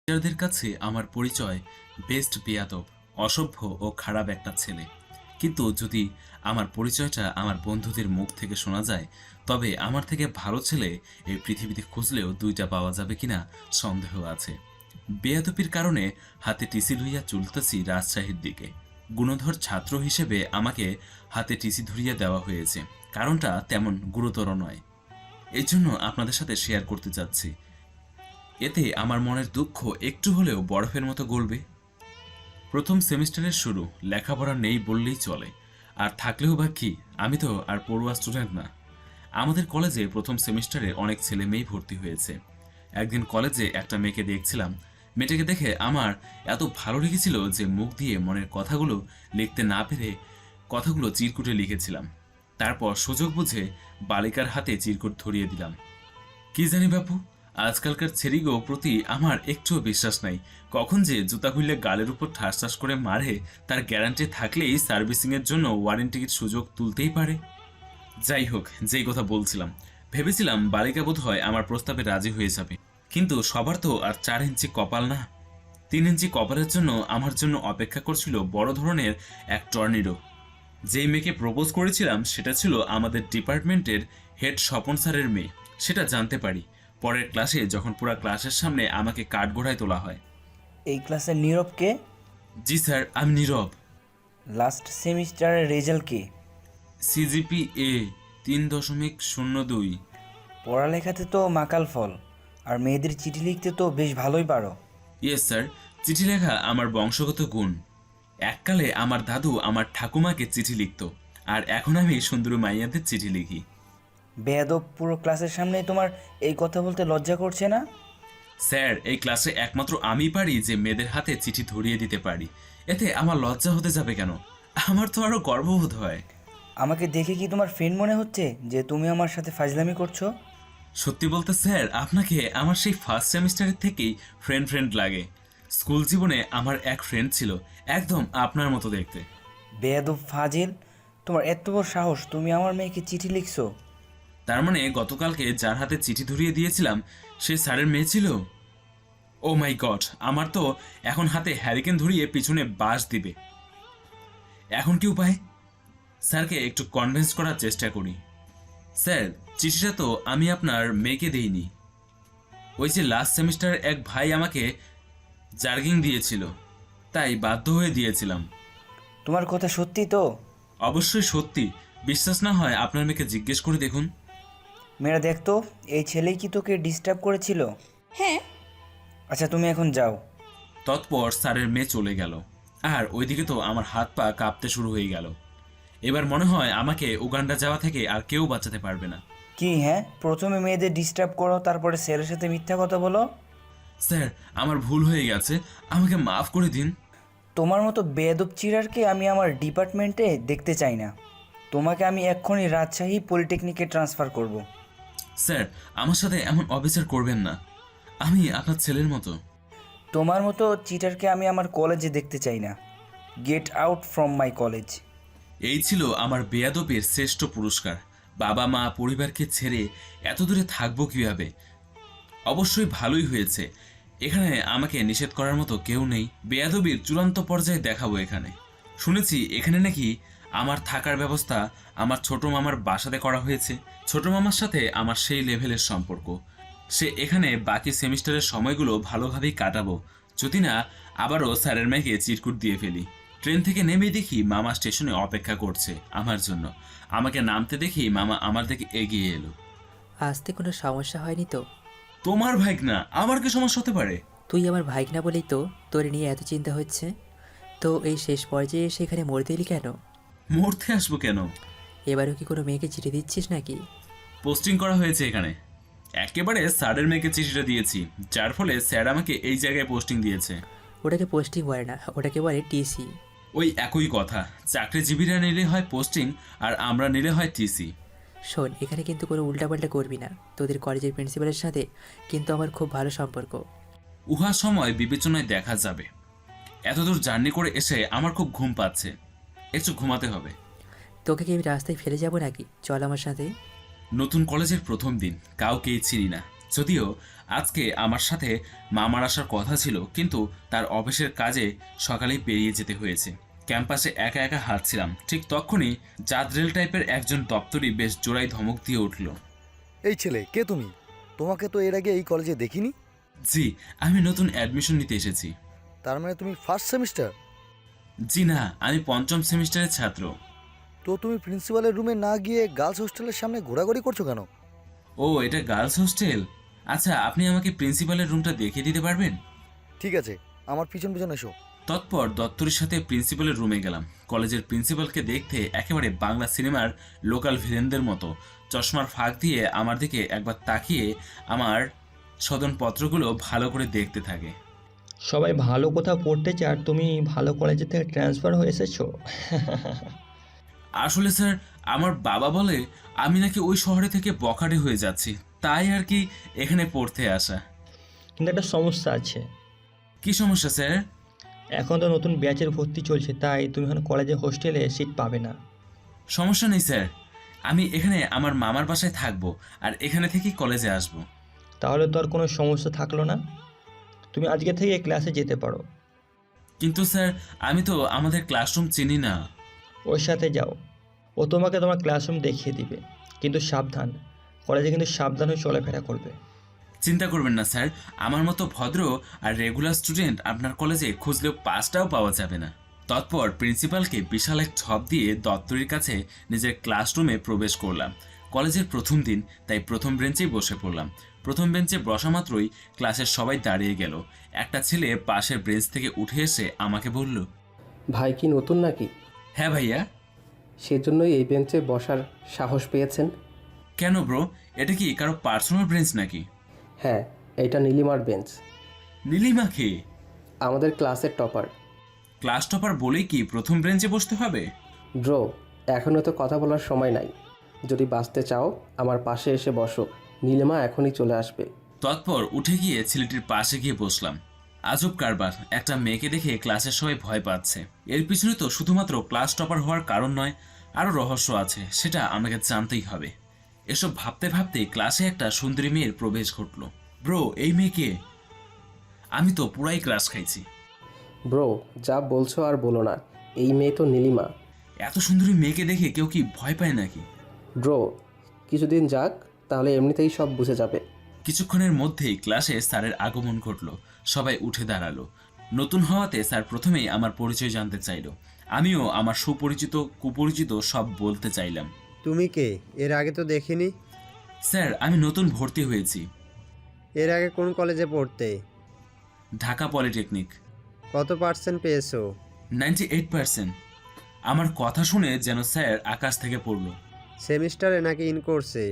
টিচারদের কাছে আমার পরিচয় বেস্ট বেয়াদব, অসভ্য ও খারাপ একটা ছেলে। কিন্তু যদি আমার পরিচয়টা আমার বন্ধুদের মুখ থেকে শোনা যায়, তবে আমার থেকে ভালো ছেলে এই পৃথিবীতে খুঁজলেও দুইটা পাওয়া যাবে কিনা সন্দেহ আছে। বেয়াদবির কারণে হাতে টিসি লইয়া চলতেছি রাজশাহীর দিকে। গুণধর ছাত্র হিসেবে আমাকে হাতে টিসি ধরিয়ে দেওয়া হয়েছে। কারণটা তেমন গুরুতর নয়, এই জন্য আপনাদের সাথে শেয়ার করতে চাচ্ছি। এতে আমার মনের দুঃখ একটু হলেও বরফের মতো গলবে। প্রথম সেমিস্টারের শুরু, লেখাপড়া নেই বললেই চলে। আর থাকলেও বা কি, আমি তো আর পড়ুয়া স্টুডেন্ট না। আমাদের কলেজে প্রথম সেমিস্টারে অনেক ছেলে মেয়ে ভর্তি হয়েছে। একদিন কলেজে একটা মেয়েকে দেখছিলাম। মেয়েটাকে দেখে আমার এত ভালো লেগেছিল যে মুখ দিয়ে মনের কথাগুলো লিখতে না পেরে কথাগুলো চিরকুটে লিখেছিলাম। তারপর সুযোগ বুঝে বালিকার হাতে চিরকুট ধরিয়ে দিলাম। কি জানি বাপু, আজকালকার ছেড়িগো প্রতি আমার একটুও বিশ্বাস নাই। কখন যে জুতা খুললে গালের উপর ঠাস ঠাস করে মারে, তার গ্যারান্টি থাকলেই সার্ভিসিংয়ের জন্য ওয়ারেন্টির সুযোগ তুলতেই পারে। যাই হোক, যেই কথা বলছিলাম, ভেবেছিলাম বালিকা বোধ হয় আমার প্রস্তাবে রাজি হয়ে যাবে। কিন্তু সবার তো আর 4 ইঞ্চি কপাল না। 3 ইঞ্চি কপালের জন্য আমার জন্য অপেক্ষা করছিল বড় ধরনের এক টর্নেডো। যেই মেয়েকে প্রপোজ করেছিলাম সেটা ছিল আমাদের ডিপার্টমেন্টের হেড স্বপন স্যারের মেয়ে। সেটা জানতে পারি পরের ক্লাসে, যখন পুরো ক্লাসের সামনে আমাকে কাঠগড়ায় তোলা হয়। এই ক্লাসের নীরব কে? জি স্যার, আমি নীরব। লাস্ট সেমিস্টারের রেজাল্ট কি? সিজিপি এ 3.02। পড়ালেখাতে তো মাকাল ফল, আর মেয়েদের চিঠি লিখতে তো বেশ ভালোই পারো। ইয়েস স্যার, চিঠি লেখা আমার বংশগত গুণ। এককালে আমার দাদু আমার ঠাকুমাকে চিঠি লিখত, আর এখন আমি সুন্দরী মাইয়াদের চিঠি লিখি। বেয়াদব, পুরো ক্লাসের সামনে তোমার এই কথা বলতে লজ্জা করছে না? স্যার, এই ক্লাসে একমাত্র আমি পারি যে মেয়েদের হাতে চিঠি ধরিয়ে দিতে পারি। এতে আমার লজ্জা হতে যাবে কেন? আমার তো আরো গর্ববোধ হয়। আমাকে দেখে কি তোমার ফ্রেন্ড মনে হচ্ছে যে তুমি আমার সাথে ফাজলামি করছো? সত্যি বলতে স্যার, আপনাকে আমার সেই ফার্স্ট সেমিস্টারের থেকেই ফ্রেন্ড ফ্রেন্ড লাগে। স্কুল জীবনে আমার এক ফ্রেন্ড ছিল, একদম আপনার মতো দেখতে। বেয়াদব ফাজিল, তোমার এত বড় সাহস, তুমি আমার মেয়েকে চিঠি লিখছো? তার মানে গতকালকে যার হাতে চিঠি ধরিয়ে দিয়েছিলাম সে স্যারের মেয়ে ছিল? ও মাই গড, আমার তো এখন হাতে হ্যারিকেন ধরিয়ে পিছনে বাঁশ দিবে। এখন কি উপায়? স্যারকে একটু কনভিন্স করার চেষ্টা করি। স্যার, চিঠিটা তো আমি আপনার মেয়েকে দেইনি। ওই যে লাস্ট সেমিস্টার এক ভাই আমাকে জার্গিং দিয়েছিল, তাই বাধ্য হয়ে দিয়েছিলাম। তোমার কথা সত্যি তো? অবশ্যই সত্যি। বিশ্বাস না হয় আপনার মেয়েকে জিজ্ঞেস করে দেখুন। মেয়েরা দেখতো, এই ছেলেই কি তোকে ডিস্টার্ব করেছিল? হ্যাঁ। আচ্ছা, তুমি এখন যাও। তৎপর স্যারের মেয়ে চলে গেল, আর ওইদিকে তো আমার হাত পা কাঁপতে শুরু হয়ে গেল। এবার মনে হয় আমাকে উগান্ডা যাওয়া থেকে আর কেউ বাঁচাতে পারবে না। কি হ্যাঁ, প্রথমে মেয়েদের ডিস্টার্ব করো, তারপরে স্যারের সাথে মিথ্যা কথা বলো? স্যার, আমার ভুল হয়ে গেছে, আমাকে মাফ করে দিন। তোমার মতো বেয়াদব চিরারকে আমি আমার ডিপার্টমেন্টে দেখতে চাই না। তোমাকে আমি এক্ষুনি রাজশাহী পলিটেকনিকে ট্রান্সফার করব। স্যার, আমার সাথে এমন অবিচার করবেন না, আমি আপনার ছেলের মতো। তোমার মতো চিটারকে আমি আমার কলেজে দেখতে চাই না। Get out from my college. এই ছিল আমার বেয়াদবের শ্রেষ্ঠ পুরস্কার। বাবা মা পরিবারকে ছেড়ে এত দূরে থাকবো কিভাবে? অবশ্যই ভালোই হয়েছে, এখানে আমাকে নিষেধ করার মতো কেউ নেই। বেয়াদবির চূড়ান্ত পর্যায়ে দেখাবো এখানে। শুনেছি এখানে নাকি আমার থাকার ব্যবস্থা আমার ছোট মামার বাসাতে করা হয়েছে। ছোট মামার সাথে আমার সেই লেভেলের সম্পর্ক। সে এখানে বাকি সেমিস্টারের সময়গুলো ভালোভাবেই কাটাবো, যদি না আবারও স্যারের মেয়েকে চিরকুট দিয়ে ফেলি। ট্রেন থেকে নেমে দেখি মামা স্টেশনে অপেক্ষা করছে আমার জন্য। আমাকে নামতে দেখি মামা আমার দিকে এগিয়ে এলো। আসতে কোনো সমস্যা হয়নি তো? তোমার ভাইগনা, আমার কি সমস্যা হতে পারে? তুই আমার ভাইগনা বলেই তো তোর নিয়ে এত চিন্তা হচ্ছে। তো এই শেষ পর্যায়ে এসে এখানে মরতে এলি কেন? মরতে আসবো কেন? এবারও কি কোনো মেয়েকে চিঠি দিচ্ছিস নাকি? পোস্টিং করা হয়েছে এখানে। একেবারে স্যারের মেয়েকে চিঠিটা দিয়েছি, যার ফলে স্যার আমাকে এই জায়গায় পোস্টিং দিয়েছে। ওটাকে পোস্টিং বলে না, ওটাকে বলে টিসি। ওই একই কথা, চাকরিজীবীরা নিলে হয় পোস্টিং, আর আমরা নিলে হয় টিসি। শোন, এখানে কিন্তু কোনো উল্টাপাল্টা করবি না। তোদের কলেজের প্রিন্সিপালের সাথে কিন্তু আমার খুব ভালো সম্পর্ক। উহা সময় বিবেচনায় দেখা যাবে। এতদূর জার্নি করে এসে আমার খুব ঘুম পাচ্ছে, একটু ঘুমাতে হবে। তোকে কি আমি রাস্তায় ফেলে যাব নাকি? চল আমার সাথে। নতুন কলেজের প্রথম দিন, কাউকেই চিনি না, যদিও আজকে আমার সাথে মামার আসার কথা ছিল, কিন্তু তার অফিসের কাজে সকালেই বেরিয়ে যেতে হয়েছে। ক্যাম্পাসে একা একা হাঁটছিলাম, ঠিক তখনই জাদরেল টাইপের একজন দপ্তরি বেশ জোড়াই ধমক দিয়ে উঠল। এই ছেলে, কে তুমি? তোমাকে তো এর আগে এই কলেজে দেখিনি। জি, আমি নতুন অ্যাডমিশন নিতে এসেছি। তার মানে তুমি ফার্স্ট সেমিস্টার? জি না, আমি পঞ্চম সেমিস্টারের ছাত্র। তো তুমি প্রিন্সিপালের রুমে না গিয়ে গার্লস হোস্টেলের সামনে ঘোরাঘুরি করছো কেন? ও, এটা গার্লস হোস্টেল? আচ্ছা, আপনি আমাকে প্রিন্সিপালের রুমটা দেখিয়ে দিতে পারবেন? ঠিক আছে, আমার পিছন পিছন এসো। তৎপর দত্তরির সাথে প্রিন্সিপালের রুমে গেলাম। কলেজের প্রিন্সিপালকে দেখতে একেবারে বাংলা সিনেমার লোকাল ভিলেনদের মতো। চশমার ফাঁক দিয়ে আমার দিকে একবার তাকিয়ে আমার সদনপত্রগুলো ভালো করে দেখতে থাকে। সবাই ভালো কোথাও পড়তে চায় আর তুমি ভালো কলেজে থেকে ট্রান্সফার হয়ে এসেছো। আসলে স্যার, আমার বাবা বলে আমি নাকি ওই শহরে থেকে বখাটে হয়ে যাচ্ছি, তাই আর কি এখানে পড়তে আসা। কিন্তু একটা সমস্যা আছে। কি সমস্যা স্যার? এখন তো নতুন ব্যাচের ভর্তি চলছে, তাই তুমি এখন কলেজে হোস্টেলে সিট পাবে না। সমস্যা নেই স্যার, আমি এখানে আমার মামার বাসায় থাকবো আর এখানে থেকেই কলেজে আসবো। তাহলে তো আর কোনো সমস্যা থাকলো না, তুমি আজকে থেকে ক্লাসে যেতে পারো। কিন্তু স্যার, আমি তো আমাদের ক্লাসরুম চিনি না। ওর সাথে যাও, ও তোমাকে তোমার ক্লাসরুম দেখিয়ে দিবে। কিন্তু সাবধান, কলেজে কিন্তু সাবধান হয়ে চলাফেরা করবে। চিন্তা করবেন না স্যার, আমার মতো ভদ্র আর রেগুলার স্টুডেন্ট আপনার কলেজে খুঁজলেও পাসটাও পাওয়া যাবে না। তৎপর প্রিন্সিপালকে বিশাল এক ঝপ দিয়ে দত্তরির কাছে নিজের ক্লাসরুমে প্রবেশ করলাম। কলেজের প্রথম দিন, তাই প্রথম বেঞ্চেই বসে পড়লাম। প্রথম বেঞ্চে বসা মাত্রই ক্লাসের সবাই দাঁড়িয়ে গেল। একটা ছেলে পাশের বেঞ্চ থেকে উঠে এসে আমাকে বলল, ভাই কি নতুন নাকি? হ্যাঁ ভাইয়া। সেজন্যই এই বেঞ্চে বসার সাহস পেয়েছেন? কেন ব্রো, এটা কি কারো পার্সোনাল বেঞ্চ নাকি? হ্যাঁ, এটা নীলিমার বেঞ্চ। নীলিমা কে? আমাদের ক্লাসের টপার। ক্লাস টপার বলেই কি প্রথম বেঞ্চে বসতে হবে? ব্রো, এখনও তো কথা বলার সময় নাই। যদি বাঁচতে চাও আমার পাশে এসে বসো, নীলিমা এখনই চলে আসবে। তৎপর উঠে গিয়ে ছেলেটির পাশে গিয়ে বসলাম। আজব কারবার, একটা মেয়েকে দেখে ক্লাসের সবাই ভয় পাচ্ছে। এর পিছনে তো শুধুমাত্র ক্লাস টপার হওয়ার কারণ নয়, আরও রহস্য আছে, সেটা আমাকে জানতেই হবে। এসব ভাবতে ভাবতে ক্লাসে একটা সুন্দরী মেয়ের প্রবেশ ঘটল। ব্রো, এই মেয়েকে? আমি তো পুরাই ক্লাস খাইছি। ব্রো, যা বলছো আর বলো না, এই মেয়ে তো নীলিমা। এত সুন্দরী মেয়েকে দেখে কেউ কি ভয় পায় নাকি? ব্রো, কিছুদিন যাক, তাহলে এমনিতেই সব বুঝে যাবে। কিছুক্ষণের মধ্যেই ক্লাসে স্যারের আগমন ঘটল। সবাই উঠে দাঁড়ালো। নতুন হওয়াতে স্যার প্রথমেই আমার পরিচয় জানতে চাইল। আমিও আমার সুপরিচিত কুপরিচিত সব বলতে চাইলাম। তুমি কে? এর আগে তো দেখিনি। স্যার, আমি নতুন ভর্তি হয়েছি। এর আগে কোন কলেজে পড়তে? ঢাকা পলিটেকনিক। কত পার্সেন্ট পেয়েছো? 98%। আমার কথা শুনে যেন স্যার আকাশ থেকে পড়ল। সেমিস্টারে নাকি ইন কোর্সে?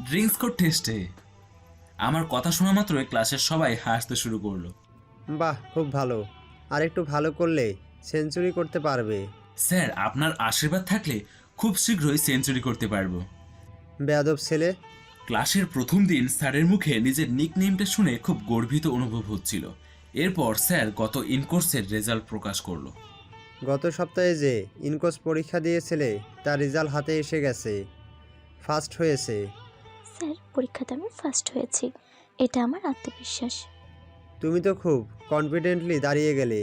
ড্রিঙ্কস কোড টেস্টে। আমার কথা শোনা মাত্রই ক্লাসের সবাই হাসতে শুরু করলো। বাহ, খুব ভালো। আর একটু ভালো করলে সেঞ্চুরি করতে পারবে। স্যার, আপনার আশীর্বাদ থাকলে খুব শীঘ্রই সেঞ্চুরি করতে পারবো। বেয়াদব ছেলে। ক্লাসের প্রথম দিন স্যারের মুখে নিজের নিকনেমটা শুনে খুব গর্বিত অনুভব হচ্ছিল। এরপর স্যার গত ইনকোর্সের রেজাল্ট প্রকাশ করলো। গত সপ্তাহে যে ইনকোর্স পরীক্ষা দিয়েছিলে তার রেজাল্ট হাতে এসে গেছে। ফার্স্ট হয়েছে। স্যার, পরীক্ষাতে আমি ফার্স্ট হয়েছি, এটা আমার আত্মবিশ্বাস। তুমি তো খুব কনফিডেন্টলি দাঁড়িয়ে গেলে।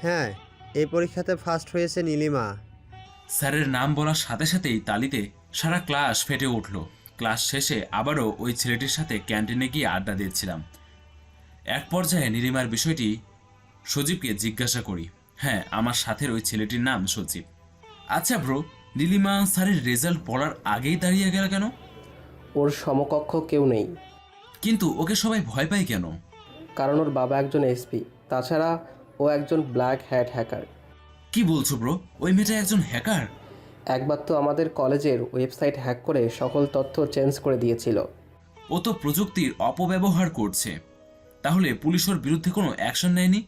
হ্যাঁ, এই পরীক্ষাতে ফার্স্ট হয়েছে নীলিমা। স্যারের নাম বলার সাথে সাথেই তালিতে সারা ক্লাস ফেটে উঠল। ক্লাস শেষে আবারও ওই ছেলেটির সাথে ক্যান্টিনে গিয়ে আড্ডা দিচ্ছিলাম। এক পর্যায়ে নীলিমার বিষয়টি সজীবকে জিজ্ঞাসা করি। হ্যাঁ, আমার সাথের ওই ছেলেটির নাম সজীব। আচ্ছা ব্রো, নীলিমা স্যারের রেজাল্ট পড়ার আগেই দাঁড়িয়ে গেল কেন? ওর সমকক্ষ কেউ নেই। কিন্তু ওকে সবাই ভয় পায় কেন? কারণ ওর বাবা একজন এসপি, তাছাড়া ও একজন ব্ল্যাক হ্যাট হ্যাকার। কি বলছো ব্রো, ওই মেয়েটা একজন হ্যাকার? একবার তো আমাদের কলেজের ওয়েবসাইট হ্যাক করে সকল তথ্য চেঞ্জ করে দিয়েছিল। ও তো প্রযুক্তির অপব্যবহার করছে। তাহলে পুলিশ ওর বিরুদ্ধে কোনো অ্যাকশন নেয়নি?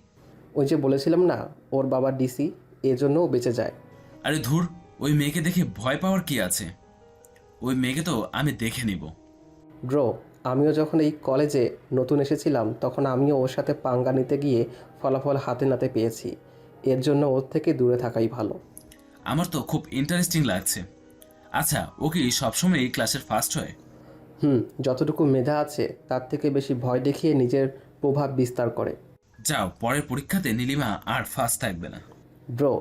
ওই যে বলেছিলাম না, ওর বাবা ডিসি, এজন্য ও বেঁচে যায়। আরে ধুর, ওই মেয়েকে দেখে ভয় পাওয়ার কি আছে? ওই মেয়েকে তো আমি দেখে নিব। ব্রো, আমিও যখন এই কলেজে নতুন এসেছিলাম তখন আমিও ওর সাথে পাঙ্গা নিতে গিয়ে ফলাফল হাতে নাতে পেয়েছি। এর জন্য ওর থেকে দূরে থাকাই ভালো। আমার তো খুব ইন্টারেস্টিং লাগছে। আচ্ছা, ও কি সবসময় এই ক্লাসের ফার্স্ট হয়? যতটুকু মেধা আছে তার থেকে বেশি ভয় দেখিয়ে নিজের প্রভাব বিস্তার করে। যাও, পরের পরীক্ষাতে নীলিমা আর ফার্স্ট থাকবে না। ব্রো,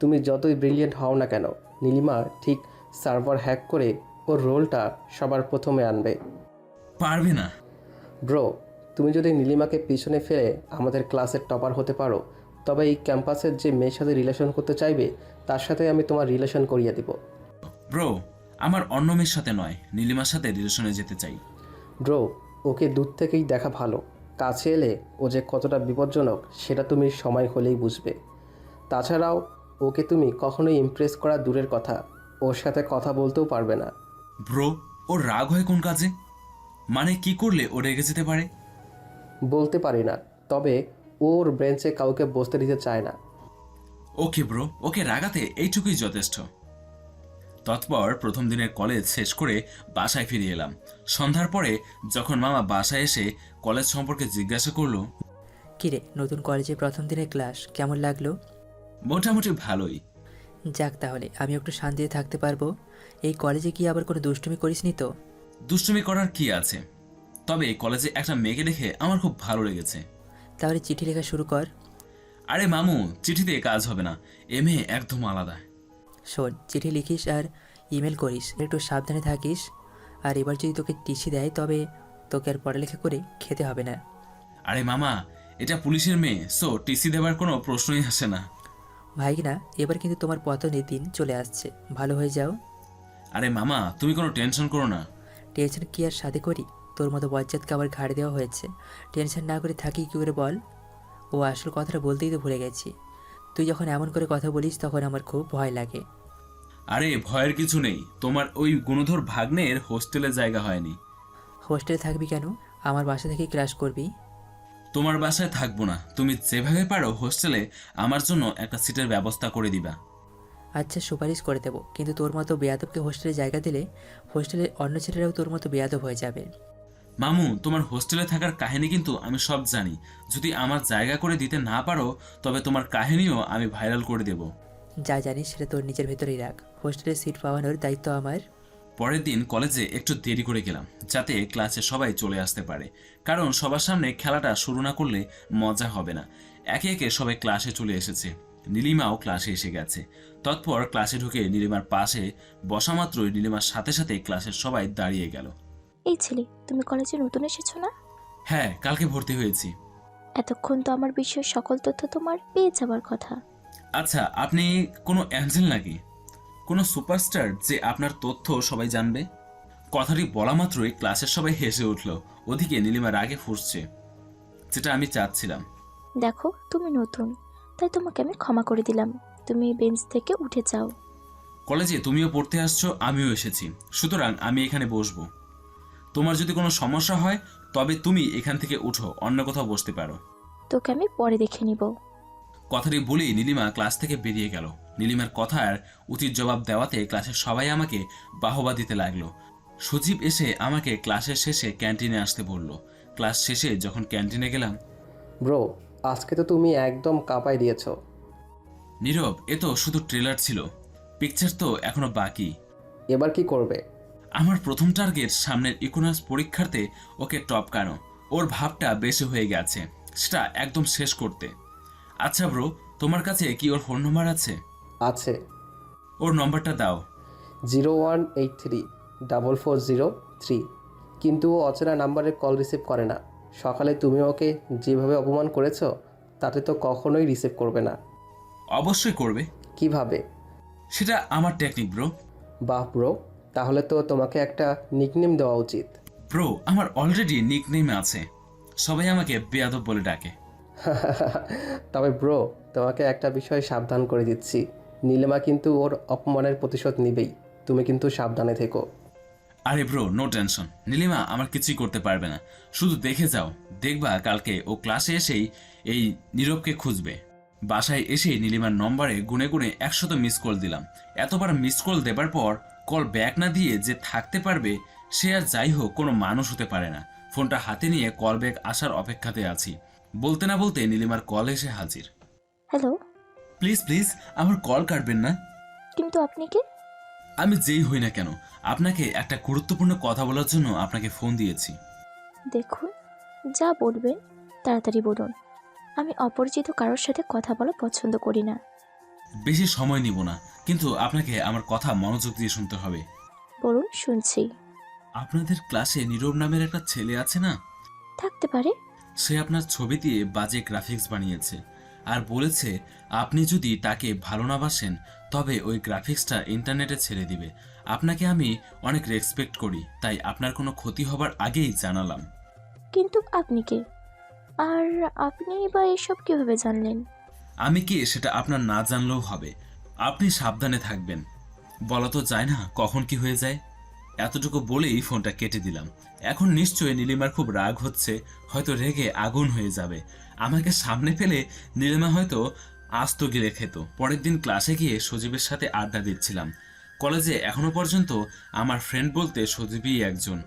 তুমি যতই ব্রিলিয়েন্ট হও না কেন, নীলিমা ঠিক সার্ভার হ্যাক করে ওর রোলটা সবার প্রথমে আনবে। পারবে না। ব্রো, তুমি যদি নীলিমাকে পিছনে ফেলে আমাদের ক্লাসের টপার হতে পারো, তবে এই ক্যাম্পাসের যে মেয়ের সাথে রিলেশন করতে চাইবে তার সাথে আমি তোমার রিলেশন করিয়ে দিব। ব্রো, আমার অন্য মেয়ের সাথে নয়, নীলিমার সাথে রিলেশনে যেতে চাই। ব্রো, ওকে দূর থেকেই দেখা ভালো, কাছে এলে ও যে কতটা বিপজ্জনক সেটা তুমি সময় হলেই বুঝবে। তাছাড়াও ওকে তুমি কখনোই ইমপ্রেস করা দূরের কথা, ওর সাথে কথা বলতেও পারবে না। ব্রো, ওর রাগ হয় কোন কাজে? মানে কি করলে ও রেগে যেতে পারে? বলতে পারি না, তবে ওর ব্রেঞ্চে কাউকে বসতে দিতে চায় না। ওকে ব্রো, ওকে রাগাতে এইটুকুই যথেষ্ট। তৎপর প্রথম দিনের কলেজ শেষ করে বাসায় ফিরে এলাম। সন্ধ্যার পরে যখন মামা বাসায় এসে কলেজ সম্পর্কে জিজ্ঞাসা করলো, কিরে, নতুন কলেজে প্রথম দিনের ক্লাস কেমন লাগলো? মোটামুটি ভালোই। যাক, তাহলে আমি একটু শান্তিতে থাকতে পারবো। এই কলেজে কি আবার কোনো দুষ্টুমি করিসনি তো? দুষ্টুমি করার কি আছে, তবে কলেজে একটা মেয়েকে দেখে আমার খুব ভালো লেগেছে। তাহলে চিঠি লেখা শুরু কর। আরে মামু, চিঠিতে কাজ হবে না, এ মেয়ে একদম আলাদা। শোন, চিঠি লিখিস আর ইমেল করিস, একটু সাবধানে থাকিস। আর এবার যদি তোকে টিসি দেয় তবে তোকে আর পড়ালেখা করে খেতে হবে না। আরে মামা, এটা পুলিশের মেয়ে, সো টিসি দেওয়ার কোনো প্রশ্নই আসে না। ভাইগিনা, এবার কিন্তু তোমার পতনের দিন চলে আসছে, ভালো হয়ে যাও। আরে মামা, তুমি কোনো টেনশন করো না। টেনশন কি আর সাথে করি? তোর মতো বজ্জাতকে আবার ঘাড়ে দেওয়া হয়েছে, টেনশন না করে থাকি কী করে বল? ও আসল কথাটা বলতেই তো ভুলে গেছি। তুই যখন এমন করে কথা বলিস তখন আমার খুব ভয় লাগে। আরে ভয়ের কিছু নেই, তোমার ওই গুণধর ভাগ্নের হোস্টেলে জায়গা হয়নি। হোস্টেলে থাকবি কেন? আমার বাসা থেকেই ক্লাস করবি। তোমার বাসায় থাকবো না, তুমি যেভাবে পারো হোস্টেলে আমার জন্য একটা সিটের ব্যবস্থা করে দিবা। আচ্ছা, সুপারিশ করে দেবো, কিন্তু তোর মতো বেয়াদবকে হোস্টেলে জায়গা দিলে হোস্টেলের অন্য ছেলেরাও তোর মতো বেয়াদব হয়ে যাবে। মামু, তোমার হোস্টেলে থাকার কাহিনী কিন্তু আমি সব জানি। যদি আমার জায়গা করে দিতে না পারো তবে তোমার কাহিনীও আমি ভাইরাল করে দেব। যা জানিস সেটা তোর নিজের ভেতরেই রাখ, হোস্টেলে সিট পাওয়ানোর দায়িত্ব আমার। পরের দিন কলেজে একটু দেরি করে গেলাম, যাতে ক্লাসে সবাই চলে আসতে পারে, কারণ সবার সামনে খেলাটা শুরু না করলে মজা হবে না। একে একে সবাই ক্লাসে চলে এসেছে, নীলিমাও ক্লাসে এসে গেছে। তৎপর ক্লাসে ঢুকে নীলিমার পাশে বসা মাত্রই নীলিমার সাথে সাথে ক্লাসের সবাই দাঁড়িয়ে গেল। এই ছেলে, তুমি কলেজে নতুন এসেছো না? হ্যাঁ, কালকে ভর্তি হয়েছি। এতক্ষণ তো আমার বিষয়ের সকল তথ্য তোমার পেয়ে যাওয়ার কথা। আচ্ছা, আপনি কোনো অ্যাঞ্জেল নাকি কোনো সুপারস্টার যে আপনার তথ্য সবাই জানবে? কথাটি বলা মাত্রই ক্লাসের সবাই হেসে উঠল। ওদিকে নীলিমা রাগে ফুঁসছে, যেটা আমি চাচ্ছিলাম। দেখো, তুমি নতুন, তাই তোমাকে আমি ক্ষমা করে দিলাম। তুমি বেঞ্চ থেকে উঠে যাও। কলেজে তুমিও পড়তে আসছো, আমিও এসেছি, সুতরাং আমি এখানে বসবো। তোমার যদি কোনো সমস্যা হয় তবে তুমি এখান থেকে উঠো, অন্য কোথাও বসতে পারো। তোকে আমি পরে দেখে নিব। কথাটি বলেই নীলিমা ক্লাস থেকে বেরিয়ে গেল। নীলিমার কথার উচিত জবাব দেওয়াতে ক্লাসের সবাই আমাকে বাহবা দিতে লাগলো। সজীব এসে আমাকে ক্লাসের শেষে ক্যান্টিনে আসতে বলল। ক্লাস শেষে যখন ক্যান্টিনে গেলাম, ব্রো, আজকে তো তুমি একদম কাঁপাই দিয়েছো। নীরব, এ তো শুধু ট্রেলার ছিল, পিকচার তো এখনো বাকি। এবার কি করবে? আমার প্রথম টার্গেট সামনের ইকোনমিক্স পরীক্ষাতে ওকে টপকানো। ওর ভাবটা বেশি হয়ে গেছে, সেটা একদম শেষ করতে। আচ্ছা ব্রো, তোমার কাছে কি ওর ফোন নম্বর আছে? আছে। ওর নম্বরটা দাও। 01834403। কিন্তু ও অচেনা নাম্বারে কল রিসিভ করে না। সকালে তুমি ওকে যেভাবে অপমান করেছো তাতে তো কখনোই রিসিভ করবে না। অবশ্যই করবে। কিভাবে? সেটা আমার টেকনিক ব্রো। বাহ ব্রো, তাহলে তো তোমাকে একটা নিকনেম দেওয়া উচিত। ব্রো, আমার অলরেডি নিকনেম আছে, সবাই আমাকে বেয়াদব বলে ডাকে। তবে ব্রো, তোমাকে একটা বিষয় সাবধান করে দিচ্ছি, নীলিমা কিন্তু ওর অপমানের প্রতিশোধ নিবেই। তুমি কিন্তু সাবধানে থেকো। আরে ব্রো, নো টেনশন, নীলিমা আমার কিছুই করতে পারবে না। শুধু দেখে যাও, দেখবা কালকে ও ক্লাসে এসেই এই নীরবকে খুঁজবে। বাসায় এসেই নীলিমার নম্বরে গুনে গুনে 100 মিস কল দিলাম। এতবার মিস কল দেবার পর কল ব্যাক না দিয়ে যে থাকতে পারবে সে আর যাই হোক কোনো মানুষ হতে পারে না। ফোনটা হাতে নিয়ে কল ব্যাক আসার অপেক্ষাতে আছি। বলতে না বলতে নীলিমার কল এসে হাজির। হ্যালো। প্লিজ প্লিজ, আমার কল কাটবেন না। কিন্তু আপনি কে? আমি যেই হই না কেন, আপনাকে একটা গুরুত্বপূর্ণ কথা বলার জন্য আপনাকে ফোন দিয়েছি। দেখুন, যা বলবেন তাড়াতাড়ি বলুন। আমি অপরিচিত কারোর সাথে কথা বলা পছন্দ করি না। বেশি সময় নিব না, কিন্তু আপনাকে আমার কথা মনোযোগ দিয়ে শুনতে হবে। বলুন, শুনছি। আপনাদের ক্লাসে নীরব নামের একটা ছেলে আছে না? থাকতে পারে। সে আপনার ছবি দিয়ে বাজে গ্রাফিক্স বানিয়েছে আর বলেছে আপনি যদি তাকে ভালো না বাসেন তবে ওই গ্রাফিক্সটা ইন্টারনেটে ছেড়ে দিবে। আপনাকে আমি অনেক রেসপেক্ট করি, তাই আপনার কোনো ক্ষতি হবার আগেই জানালাম। কিন্তু আপনি কে? আর আপনি বা এসব কিভাবে জানলেন? আমি কি সেটা আপনার না জানলেও হবে। আপনি সাবধানে থাকবেন। বলা তো যায় না কখন কি হয়ে যায়। এতটুকু বলেই ফোনটা কেটে দিলাম। এখন নিশ্চয়ই নীলিমার খুব রাগ হচ্ছে, হয়তো রেগে আগুন হয়ে যাবে। আমাকে সামনে পেলে নীলিমা হয়তো আস্ত গিলে খেত। পরের দিন ক্লাসে গিয়ে সজীবের সাথে আড্ডা দিচ্ছিলাম। কলেজে এখনো পর্যন্ত আমার ফ্রেন্ড বলতে সজীবই একজন।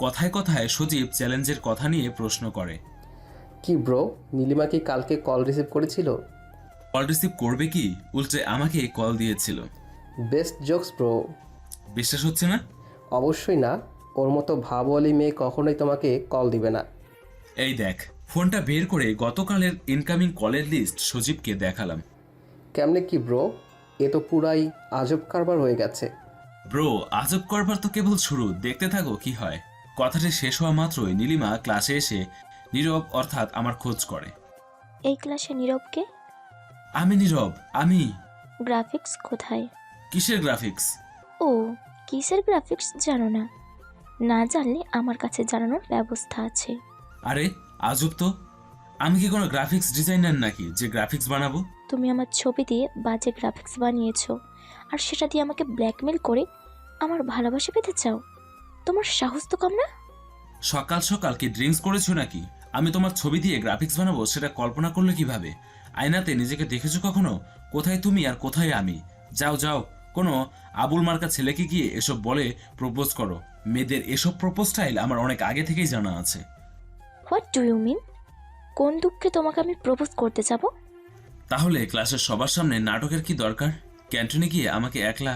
কথায় কথায় সজীব চ্যালেঞ্জের কথা নিয়ে প্রশ্ন করে। কি ব্রো, নীলিমা কি কালকে কল রিসিভ করেছিল? কল রিসিভ করবে কি, উল্টে আমাকে কল দিয়েছিল। Best jokes bro. বিশ্বাস হচ্ছে না? অবশ্যই না, ওর মতো ভাবওয়ালি মেয়ে কখনোই তোমাকে কল দিবে না। এই দেখ, ফোনটা বের করে গতকালের ইনকামিং কলের লিস্ট সজীবকে দেখালাম। কেমনে কি ব্রো, এ তো পুরাই আজব কারবার হয়ে গেছে। ব্রো, আজব করবার তো কেবল শুরু, দেখতে থাকো কি হয়। কথাটি শেষ হওয়া মাত্রই নীলিমা ক্লাসে এসে নীরব অর্থাৎ আমার খোঁজ করে। এই ক্লাসে নীরবকে? আমি নীরব, আমি। গ্রাফিক্স কোথায়? কিসের গ্রাফিক্স? ও, কিসের গ্রাফিক্স জানো না? না জানলে আমার কাছে জানানোর ব্যবস্থা আছে। আরে আজব তো, আমি কি কোনো গ্রাফিক্স ডিজাইনার নাকি যে গ্রাফিক্স বানাবো? তুমি আমার ছবি দিয়ে বাজে গ্রাফিক্স বানিয়েছো, আর সেটা দিয়ে আমাকে ব্ল্যাকমেল করে আমার ভালোবাসা পেতে চাও? তোমার সাহস তো কম না? সকাল সকাল কি ড্রিঙ্কস করেছো নাকি? আমি তোমার ছবি দিয়ে গ্রাফিক্স বানাবো সেটা কল্পনা করলে কিভাবে? আয়নাতে নিজেকে দেখেছো কখনো? কোথায় তুমি আর কোথায় আমি? যাও যাও, কোনো আবুল মার্কা ছেলেকে গিয়ে এসব বলে প্রপোজ করো। মেয়েদের এসব প্রপোজ স্টাইল আমার অনেক আগে থেকেই জানা আছে। What do you mean? কোন দুঃখে তোমাকে আমি প্রপোজ করতে যাব? তাহলে ক্লাসের সবার সামনে নাটকের কি দরকার? ক্যান্টিনে গিয়ে আমাকে একলা।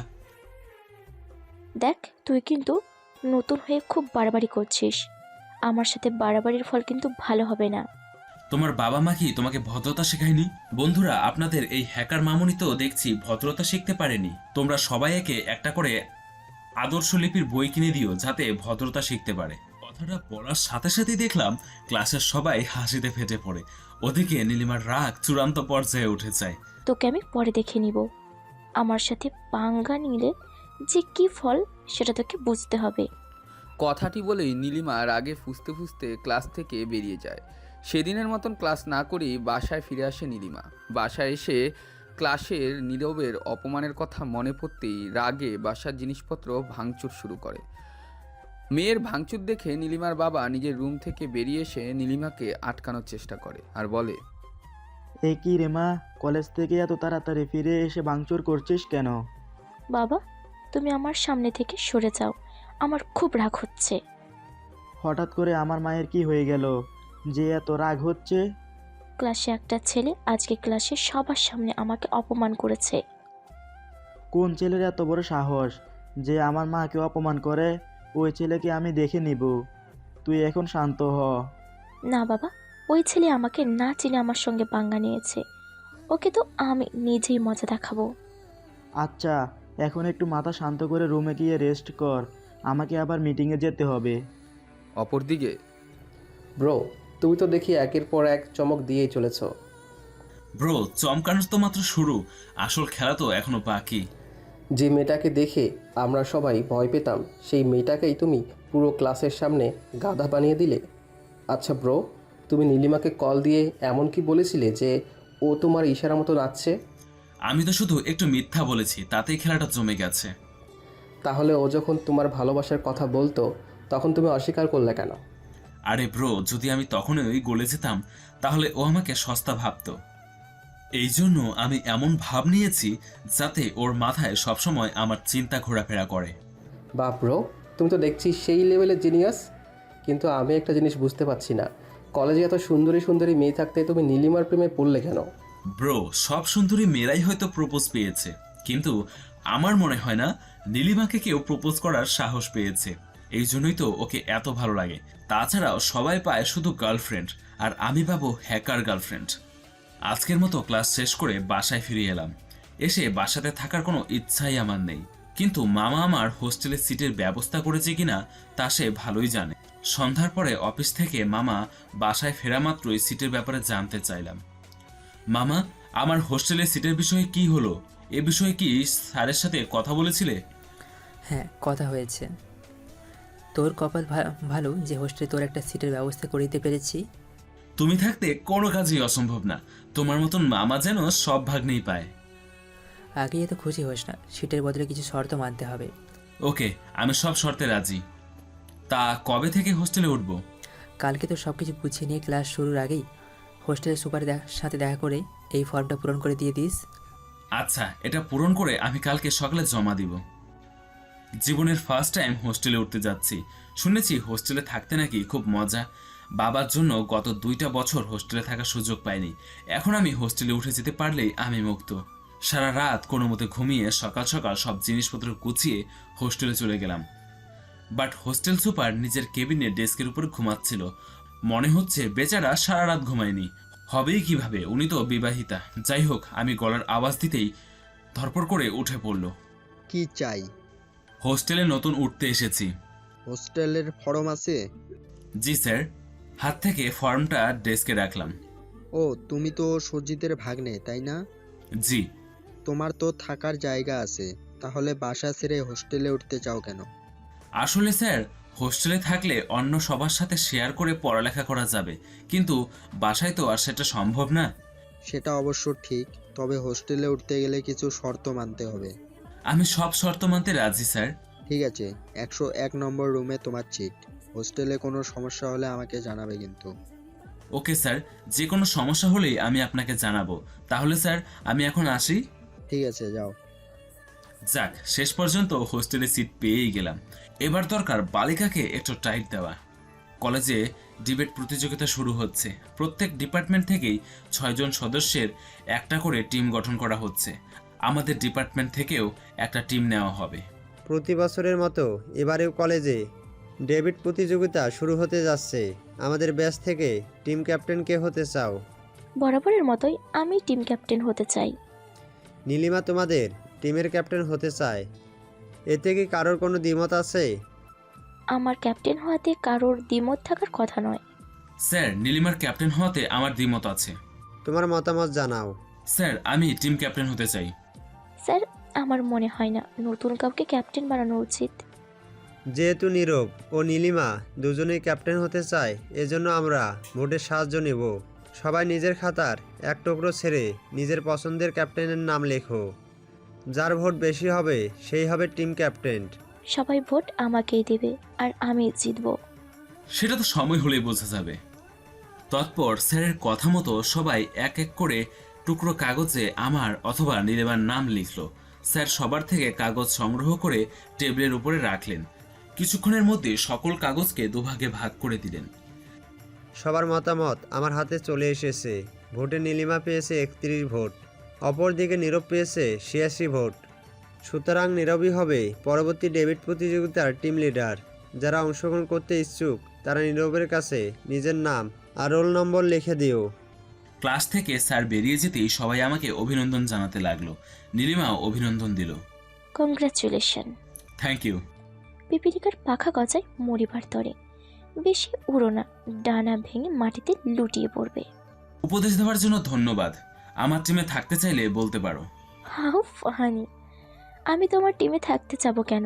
দেখ, তুই কিন্তু নতুন হয়ে খুব বাড়াবাড়ি করছিস। আমার সাথে বাড়াবাড়ির ফল কিন্তু ভালো হবে না। তোমার বাবা মা কি তোমাকে ভদ্রতা শেখায়নি? বন্ধুরা, আপনাদের এই হ্যাকার মামুনি তো দেখছি ভদ্রতা শিখতে পারেনি। তোমরা সবাই একে একটা করে আদর্শ লিপির বই কিনে দিও যাতে ভদ্রতা শিখতে পারে। কথাটা বলার সাথে সাথেই দেখলাম ক্লাসের সবাই হাসিতে ফেটে পড়ে। ওদিকে নীলিমার রাগ চূড়ান্ত পর্যায়ে উঠে যায়। তোকে আমি পরে দেখে নিব। আমার সাথে পাঙ্গা নিলে যে কি ফল সেটা তোকে বুঝতে হবে। কথাটি বলেই নীলিমা রাগে ফুঁসতে ফুঁসতে ক্লাস থেকে বেরিয়ে যায়। সেদিনের মতন ক্লাস না করেই বাসায় ফিরে আসে নীলিমা। বাসায় এসে ক্লাসের নীরবের অপমানের কথা মনে পড়তেই রাগে বাসার জিনিসপত্র ভাঙচুর শুরু করে। মেয়ের ভাঙচুর দেখে নীলিমার বাবা নিজের রুম থেকে বেরিয়ে এসে নীলিমাকে আটকানোর চেষ্টা করে আর বলে, এ কি রে মা, কলেজ থেকে এত তাড়াতাড়ি ফিরে এসে ভাঙচুর করছিস কেন? বাবা, তুমি আমার সামনে থেকে সরে যাও, আমার খুব রাগ হচ্ছে। হঠাৎ করে আমার মায়ের কি হয়ে গেল যে এত রাগ হচ্ছে? ক্লাসে একটা ছেলে আজকে ক্লাসে সবার সামনে আমাকে অপমান করেছে। কোন ছেলের এত বড় সাহস যে আমার মাকে অপমান করে? ওই ছেলেকে আমি দেখে নিব, তুই এখন শান্ত হ। না বাবা, ওই ছেলে আমাকে না চিনে আমার সঙ্গে পাঙ্গা নিয়েছে। ওকে তো আমি নিজেই মজা দেখাবো। আচ্ছা, এখন একটু মাথা শান্ত করে রুমে গিয়ে রেস্ট কর, আমাকে আবার মিটিংয়ে যেতে হবে। অপরদিকে, ব্রো, তুমি তো দেখি একের পর এক চমক দিয়েই চলেছ। ব্রো, চমকানোর তো মাত্র শুরু, আসল খেলা তো এখনো বাকি। যে মেয়েটাকে দেখে আমরা সবাই ভয় পেতাম, সেই মেয়েটাকেই তুমি পুরো ক্লাসের সামনে গাধা বানিয়ে দিলে। আচ্ছা ব্রো, তুমি নীলিমাকে কল দিয়ে এমন কি বলেছিলে যে ও তোমার ইশারা মতো নাচছে? আমি তো শুধু একটু মিথ্যা বলেছি, তাতেই খেলাটা জমে গেছে। তাহলে ও যখন তোমার ভালোবাসার কথা বলতো তখন তুমি অস্বীকার করলে কেন? আরে ব্রো, যদি আমি তখনই গলে যেতাম তাহলে ও আমাকে সস্তা ভাবতো। এই জন্য আমি এমন ভাব নিয়েছি যাতে ওর মাথায় সবসময় আমার চিন্তা ঘোরাফেরা করে। বাপ ব্রো, তুমি তো দেখছি সেই লেভেলের জিনিয়াস। কিন্তু আমি একটা জিনিস বুঝতে পারছি না, কলেজে এত সুন্দরী সুন্দরী মেয়ে থাকতে তুমি নীলিমার প্রেমে পড়লে কেন? ব্রো, সব সুন্দরী মেয়েরাই হয়তো প্রপোজ পেয়েছে, কিন্তু আমার মনে হয় না নীলিমাকে কেউ প্রপোজ করার সাহস পেয়েছে, এই জন্যই তো ওকে এত ভালো লাগে। তাছাড়াও সবাই পায় শুধু গার্লফ্রেন্ড, আর আমি পাবো হ্যাকার গার্লফ্রেন্ড। আজকের মতো ক্লাস শেষ করে বাসায় ফিরে এলাম। এসে বাসাতে থাকার কোনো ইচ্ছাই আমার নেই, কিন্তু মামা আমার হোস্টেলে সিটের ব্যবস্থা করেছে কিনা তা সে ভালোই জানে। সন্ধ্যার পরে অফিস থেকে মামা বাসায় ফেরা মাত্রই সিটের ব্যাপারে জানতে চাইলাম। মামা, আমার হোস্টেলে সিটের বিষয়ে কি হলো? এ বিষয়ে কি স্যারের সাথে কথা বলেছিলে? হ্যাঁ, কথা হয়েছে। তোর কপাল ভালো যে হোস্টেলে তোর একটা সিটের ব্যবস্থা করে দিতে পেরেছি। তুমি থাকতে কোনো কাজই অসম্ভব না। তোমার মতন মামা যেন সব ভাগ্নেই পায়। আগে এত খুশি হোস না, সিটের বদলে কিছু শর্ত মানতে হবে। ওকে, আমি সব শর্তে রাজি। তা কবে থেকে হোস্টেলে উঠব? কালকে তো সব কিছু গুছিয়ে নিয়ে ক্লাস শুরুর আগেই হোস্টেলের সুপারের সাথে দেখা করে এই ফর্মটা পূরণ করে দিয়ে দিস। আচ্ছা, এটা পূরণ করে আমি কালকে সকালে জমা দিব। জীবনের ফার্স্ট টাইম হোস্টেলে উঠতে যাচ্ছি। শুনেছি হোস্টেলে থাকতে নাকি খুব মজা। বাবার জন্য গত 2টা বছর হোস্টেলে থাকার সুযোগ পাইনি। এখন আমি হোস্টেলে উঠে যেতে পারলেই আমি মুক্ত। সারা রাত কোনো মতে ঘুমিয়ে সকাল সকাল সব জিনিসপত্র গুছিয়ে হোস্টেলে চলে গেলাম। বাট হোস্টেল সুপার নিজের কেবিনে ডেস্কের উপর ঘুমাচ্ছিল। মনে হচ্ছে বেচারা সারা রাত ঘুমায়নি। হবেই কিভাবে, উনি তো বিবাহিতা। যাই হোক, আমি গলার আওয়াজ দিতেই ধরপড় করে উঠে পড়ল। কি চাই? হোস্টেলে নতুন উঠতে এসেছি। হোস্টেলের ফর্ম আছে? জি স্যার। হাত থেকে ফর্মটা ডেস্কে রাখলাম। ও, তুমি তো সজ্জিতের ভাগ্নে, তাই না? জি। তোমার তো থাকার জায়গা আছে, তাহলে বাসা ছেড়ে হোস্টেলে উঠতে চাও কেন? আসলে স্যার, হোস্টেলে থাকলে অন্য সবার সাথে শেয়ার করে পড়ালেখা করা যাবে, কিন্তু বাসায় তো আর সেটা সম্ভব না। সেটা অবশ্য ঠিক, তবে হোস্টেলে উঠতে গেলে কিছু শর্ত মানতে হবে। আমি সব শর্ত মানতে রাজি স্যার। ঠিক আছে, 101 নম্বর রুমে তোমার সিট। হোস্টেলে কোনো সমস্যা হলে আমাকে জানাবে কিন্তু। ওকে স্যার, যে কোনো সমস্যা হলেই আমি আপনাকে জানাবো। তাহলে স্যার, আমি এখন আসি। ঠিক আছে, যাও। যাক, শেষ পর্যন্ত হোস্টেলে সিট পেয়েই গেলাম। এবার দরকার বালিকাকে একটু টাইট দেওয়া। কলেজে ডিবেট প্রতিযোগিতা শুরু হচ্ছে। প্রত্যেক ডিপার্টমেন্ট থেকেই 6 জন সদস্যের একটা করে টিম গঠন করা হচ্ছে। আমাদের ডিপার্টমেন্ট থেকেও একটা টিম নেওয়া হবে। প্রতি বছরের মতো এবারেও কলেজে ডেভিড প্রতিযোগিতা শুরু হতে যাচ্ছে। আমাদের ব্যাচ থেকে টিম ক্যাপ্টেন কে হতে চাও? বরাবরের মতোই আমি টিম ক্যাপ্টেন হতে চাই। নীলিমা তোমাদের টিমের ক্যাপ্টেন হতে চায়। এতে কি কারোর কোনো দ্বিমত আছে? আমার ক্যাপ্টেন হওয়াতে কারোর দ্বিমত থাকার কথা নয়। স্যার, নীলিমার ক্যাপ্টেন হওয়াতে আমার দ্বিমত আছে। তোমার মতামত জানাও। স্যার, আমি টিম ক্যাপ্টেন হতে চাই। স্যার, আমার মনে হয় না নতুন কাউকে ক্যাপ্টেন বানানো উচিত। যেহেতু নীরব ও নীলিমা দুজনেই ক্যাপ্টেন হতে চায়, এজন্য আমরা ভোটের সাহায্য নেব। সবাই নিজের খাতার এক টুকরো ছেড়ে নিজের পছন্দের ক্যাপ্টেনের নাম লেখো। যার ভোট বেশি হবে সেই হবে টিম ক্যাপ্টেন। সবাই ভোট আমাকেই দেবে আর আমি জিতব। সেটা তো সময় হলেই বোঝা যাবে। তৎপর স্যারের কথা মতো সবাই এক এক করে টুকরো কাগজে আমার অথবা নীলিমার নাম লিখল। স্যার সবার থেকে কাগজ সংগ্রহ করে টেবিলের উপরে রাখলেন। কিছুক্ষণের মধ্যে সকল কাগজকে দুভাগে ভাগ করে দিলেন। সবার মতামত আমার হাতে চলে এসেছে। ভোটে নীলিমা পেয়েছে 31 ভোট, অপরদিকে নীরব পেয়েছে 86 ভোট। সুতরাং নীরবই হবে পরবর্তী ডেভিড প্রতিযোগিতার টিম লিডার। যারা অংশগ্রহণ করতে ইচ্ছুক তারা নীরবের কাছে নিজের নাম আর রোল নম্বর লিখে দিও। ক্লাস থেকে স্যার বেরিয়ে যেতেই সবাই আমাকে অভিনন্দন জানাতে লাগলো। নীলিমাও অভিনন্দন দিল। কংগ্রাচুলেশন। Thank you. পিপিলিকার পাখা গজায় মরিবার তরে। বেশি উড়ো না, ডানা ভেঙে মাটিতে লুটিয়ে পড়বে। উপদেশ দেওয়ার জন্য ধন্যবাদ। আমার টিমে থাকতে চাইলে বলতে পারো। How funny! আমি তোমার টিমে থাকতে চাবো কেন?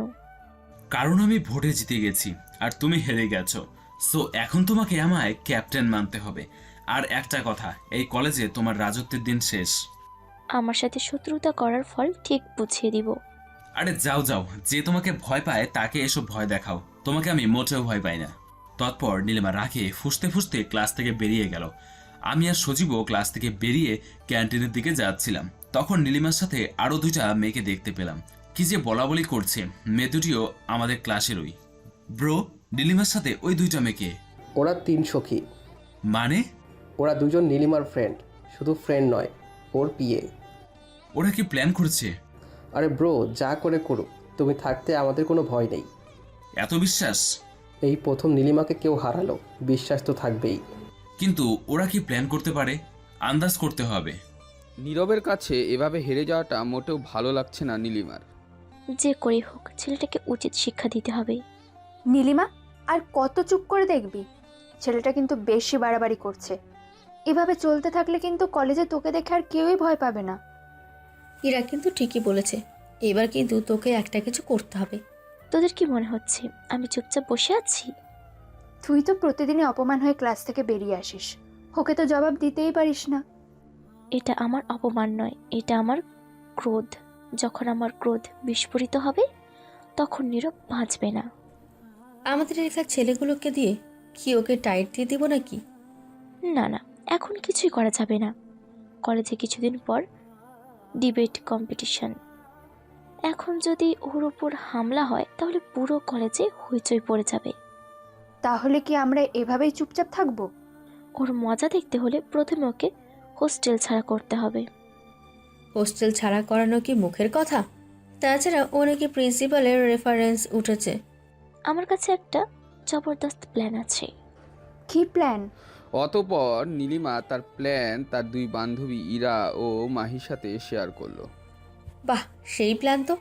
কারণ আমি ভোটে জিতে গেছি আর তুমি হেরে গেছো। সো এখন তোমাকে আমায় ক্যাপ্টেন মানতে হবে। আর একটা কথা, এই কলেজে তোমার রাজত্বের দিন শেষ। আমার সাথে শত্রুতা করার ফল ঠিক বুঝিয়ে দিব। আরে যাও যাও, যে তোমাকে ভয় পায় তাকে এসব ভয় দেখাও। তোমাকে আমি মোটেও ভয় পাই না। তৎপর নীলিমা রাগে ফুঁসতে ফুঁসতে ক্লাস থেকে বেরিয়ে গেল। আমি আর সজীবও ক্লাস থেকে বেরিয়ে ক্যান্টিনের দিকে যাচ্ছিলাম। তখন নীলিমার সাথে আরও 2টা মেয়েকে দেখতে পেলাম। কি যে বলা বলি করছে। মেয়ে দুটিও আমাদের ক্লাসেরই। ব্রো, নীলিমার সাথে ওই 2টা মেয়েকে? ওরা 3 সখী। মানে? ওরা দুজন নীলিমার ফ্রেন্ড, শুধু ফ্রেন্ড নয়, ওর পিএ। ওরা কি প্ল্যান করছে? আরে ব্রো, যা করে করো, তুমি থাকতে আমাদের কোনো ভয় নেই। এত বিশ্বাস? এই প্রথম নীলিমাকে কেউ হারালো, বিশ্বাস তো থাকবেই। কিন্তু ওরা কি প্ল্যান করতে পারে? আন্দাজ করতে হবে। নীরবের কাছে এভাবে হেরে যাওয়াটা মোটেও ভালো লাগছে না নীলিমার। যে করেই হোক ছেলেটাকে উচিত শিক্ষা দিতে হবে। নীলিমা, আর কত চুপ করে দেখবি? ছেলেটা কিন্তু বেশি বাড়াবাড়ি করছে। এভাবে চলতে থাকলে কিন্তু কলেজে তোকে দেখে আর কেউই ভয় পাবে না। ইরা কিন্তু ঠিকই বলেছে, এবার কিন্তু তোকে একটা কিছু করতে হবে। তোদের কি মনে হচ্ছে আমি চুপচাপ বসে আছি? তুই তো প্রতিদিনই অপমান হয়ে ক্লাস থেকে বেরিয়ে আসিস, ওকে তো জবাব দিতেই পারিস না। এটা আমার অপমান নয়, এটা আমার ক্রোধ। যখন আমার ক্রোধ বিস্ফোরিত হবে তখন নীরব বাঁচবে না। আমাদের এলাকার ছেলেগুলোকে দিয়ে কি ওকে টাইট দিয়ে দিব নাকি? না না, এখন কিছুই করা যাবে না। কলেজে কিছুদিন পর ডিবেট কম্পিটিশন। এখন যদি ওর উপর হামলা হয় তাহলে পুরো কলেজে হইচই পড়ে যাবে। তাহলে কি আমরা এভাবেই চুপচাপ থাকবো? ওর মজা দেখতে হলে প্রথমে ওকে হোস্টেল ছাড়া করতে হবে। হোস্টেল ছাড়া করানো কি মুখের কথা? তাছাড়া ও নাকি প্রিন্সিপালের রেফারেন্স উঠেছে। আমার কাছে একটা জবরদস্ত প্ল্যান আছে। কি প্ল্যান? অতঃপর নীলিমা তার প্ল্যান তার দুই বান্ধবী ইরা ও মাহির সাথে শেয়ার করলো। বাহ, সেই প্ল্যান তো!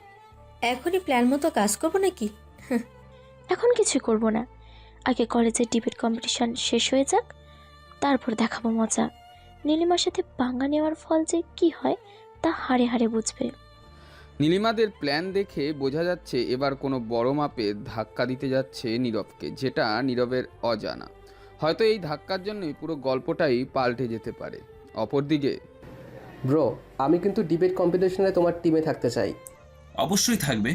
এখনই প্ল্যান মতো কাজ করবো নাকি? এখন কিছুই করব না, আগে কলেজের ডিবেট কম্পিটিশন শেষ হয়ে যাক, তারপর দেখাবো মজা। নীলিমার সাথে পাঙ্গা নেওয়ার ফল যে কি হয় তা হাড়ে হাড়ে বুঝবে। নীলিমাদের প্ল্যান দেখে বোঝা যাচ্ছে এবার কোনো বড় মাপের ধাক্কা দিতে যাচ্ছে নীরবকে, যেটা নীরবের অজানা। হয়তো এই ধাক্কার জন্যই পুরো গল্পটাই পাল্টে যেতে পারে। অপরদিকে ব্রো, আমি কিন্তু ডিবেট কম্পিটিশনে তোমার টিমে থাকতে চাই। অবশ্যই থাকবে।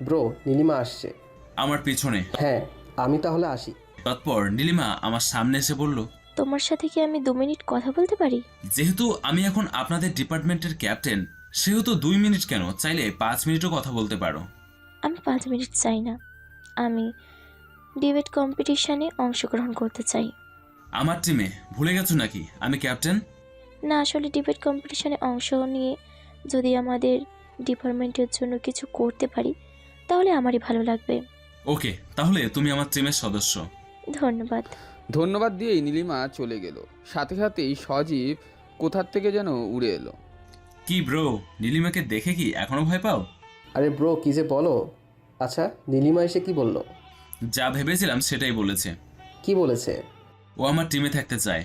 ব্রো, নীলিমা আসছে আমার পিছনে। হ্যাঁ, আমি তাহলে আসি। তৎপর নীলিমা আমার সামনে এসে বলল, তোমার সাথে কি আমি 2 মিনিট কথা বলতে পারি? যেহেতু আমি এখন আপনাদের ডিপার্টমেন্টের ক্যাপ্টেন, সেহেতু 2 মিনিট কেন, চাইলে 5 মিনিটও কথা বলতে পারো। আমি 5 মিনিট চাই না, আমি ডিবেট কম্পিটিশনে অংশগ্রহণ করতে চাই। আমার টিমে ভুলে গেছো নাকি আমি ক্যাপ্টেন? না, আসলে ডিবেট কম্পিটিশনে অংশ নিয়ে যদি আমাদের ডিপার্টমেন্টের জন্য কিছু করতে পারি তাহলে আমারই ভালো লাগবে। ওকে, তাহলে তুমি আমার টিমের সদস্য। ধন্যবাদ। ধন্যবাদ দিয়েই নীলিমা চলে গেল। সাথে সাথেই সজীব কোথার থেকে যেন উড়ে এলো। কি ব্রো, নীলিমাকে দেখে কি এখনো ভয় পাও? আরে ব্রো, কি যে বলো। আচ্ছা, নীলিমা এসে কি বললো? যা ভেবেছিলাম সেটাই বলেছে। কি বলেছে? ও আমার টিমে থাকতে চায়।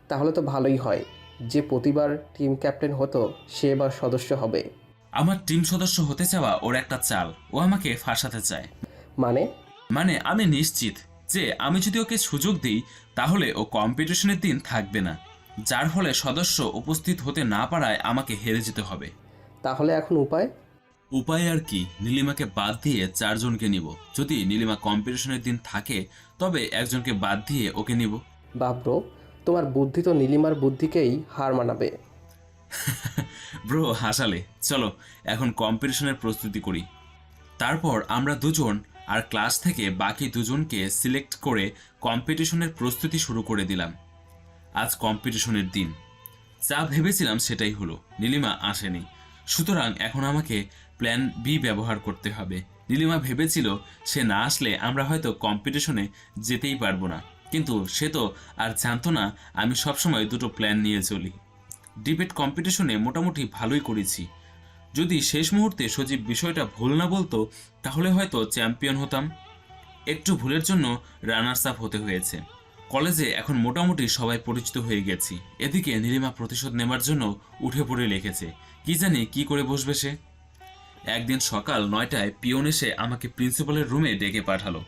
তাহলে তো ভালোই হয়, যে প্রতিবার টিম ক্যাপ্টেন হতো সে এবার সদস্য হবে। আমার টিম সদস্য হতে চাওয়া ওর একটা চাল, ও আমাকে ফাঁসাতে চায়। মানে আমি নিশ্চিত যে আমি যদি ওকে সুযোগ দিই তাহলে ও কম্পিটিশনের দিন থাকবে না, যার ফলে সদস্য উপস্থিত হতে না পারায় আমাকে হেরে যেতে হবে। তাহলে এখন উপায়? উপায় আর কি, নীলিমাকে বাদ দিয়ে 4 জনকে নিব। যদি নীলিমা কম্পিটিশনের দিন থাকে তবে একজনকে বাদ দিয়ে ওকে নিব। বাহ ব্রো, তোমার বুদ্ধি তো নীলিমার বুদ্ধিকেই হার মানাবে। ব্রো হাসালে। চলো এখন কম্পিটিশনের প্রস্তুতি করি। তারপর আমরা 2 জন আর ক্লাস থেকে বাকি 2 জনকে সিলেক্ট করে কম্পিটিশনের প্রস্তুতি শুরু করে দিলাম। আজ কম্পিটিশনের দিন। যা ভেবেছিলাম সেটাই হলো, নীলিমা আসেনি। সুতরাং এখন আমাকে প্ল্যান বি ব্যবহার করতে হবে। নীলিমা ভেবেছিল সে না আসলে আমরা হয়তো কম্পিটিশনে যেতেই পারবো না, কিন্তু সে তো আর জানতো না আমি সবসময় 2টো প্ল্যান নিয়ে চলি। ডিবেট কম্পিটিশনে মোটামুটি ভালোই করেছি। যদি শেষ মুহূর্তে সজীব বিষয়টা ভুল না বলতো তাহলে হয়তো চ্যাম্পিয়ন হতাম। একটু ভুলের জন্য রানার্স আপ হতে হয়েছে। কলেজে এখন মোটামুটি সবাই পরিচিত হয়ে গেছি। এদিকে নীলিমা প্রতিশোধ নেবার জন্য উঠে পড়ে লেগেছে। কি জানি কি করে বসবে সে। একদিন সকাল 9টায় পিয়ন এসে আমাকে প্রিন্সিপালের রুমে ডেকে পাঠালো।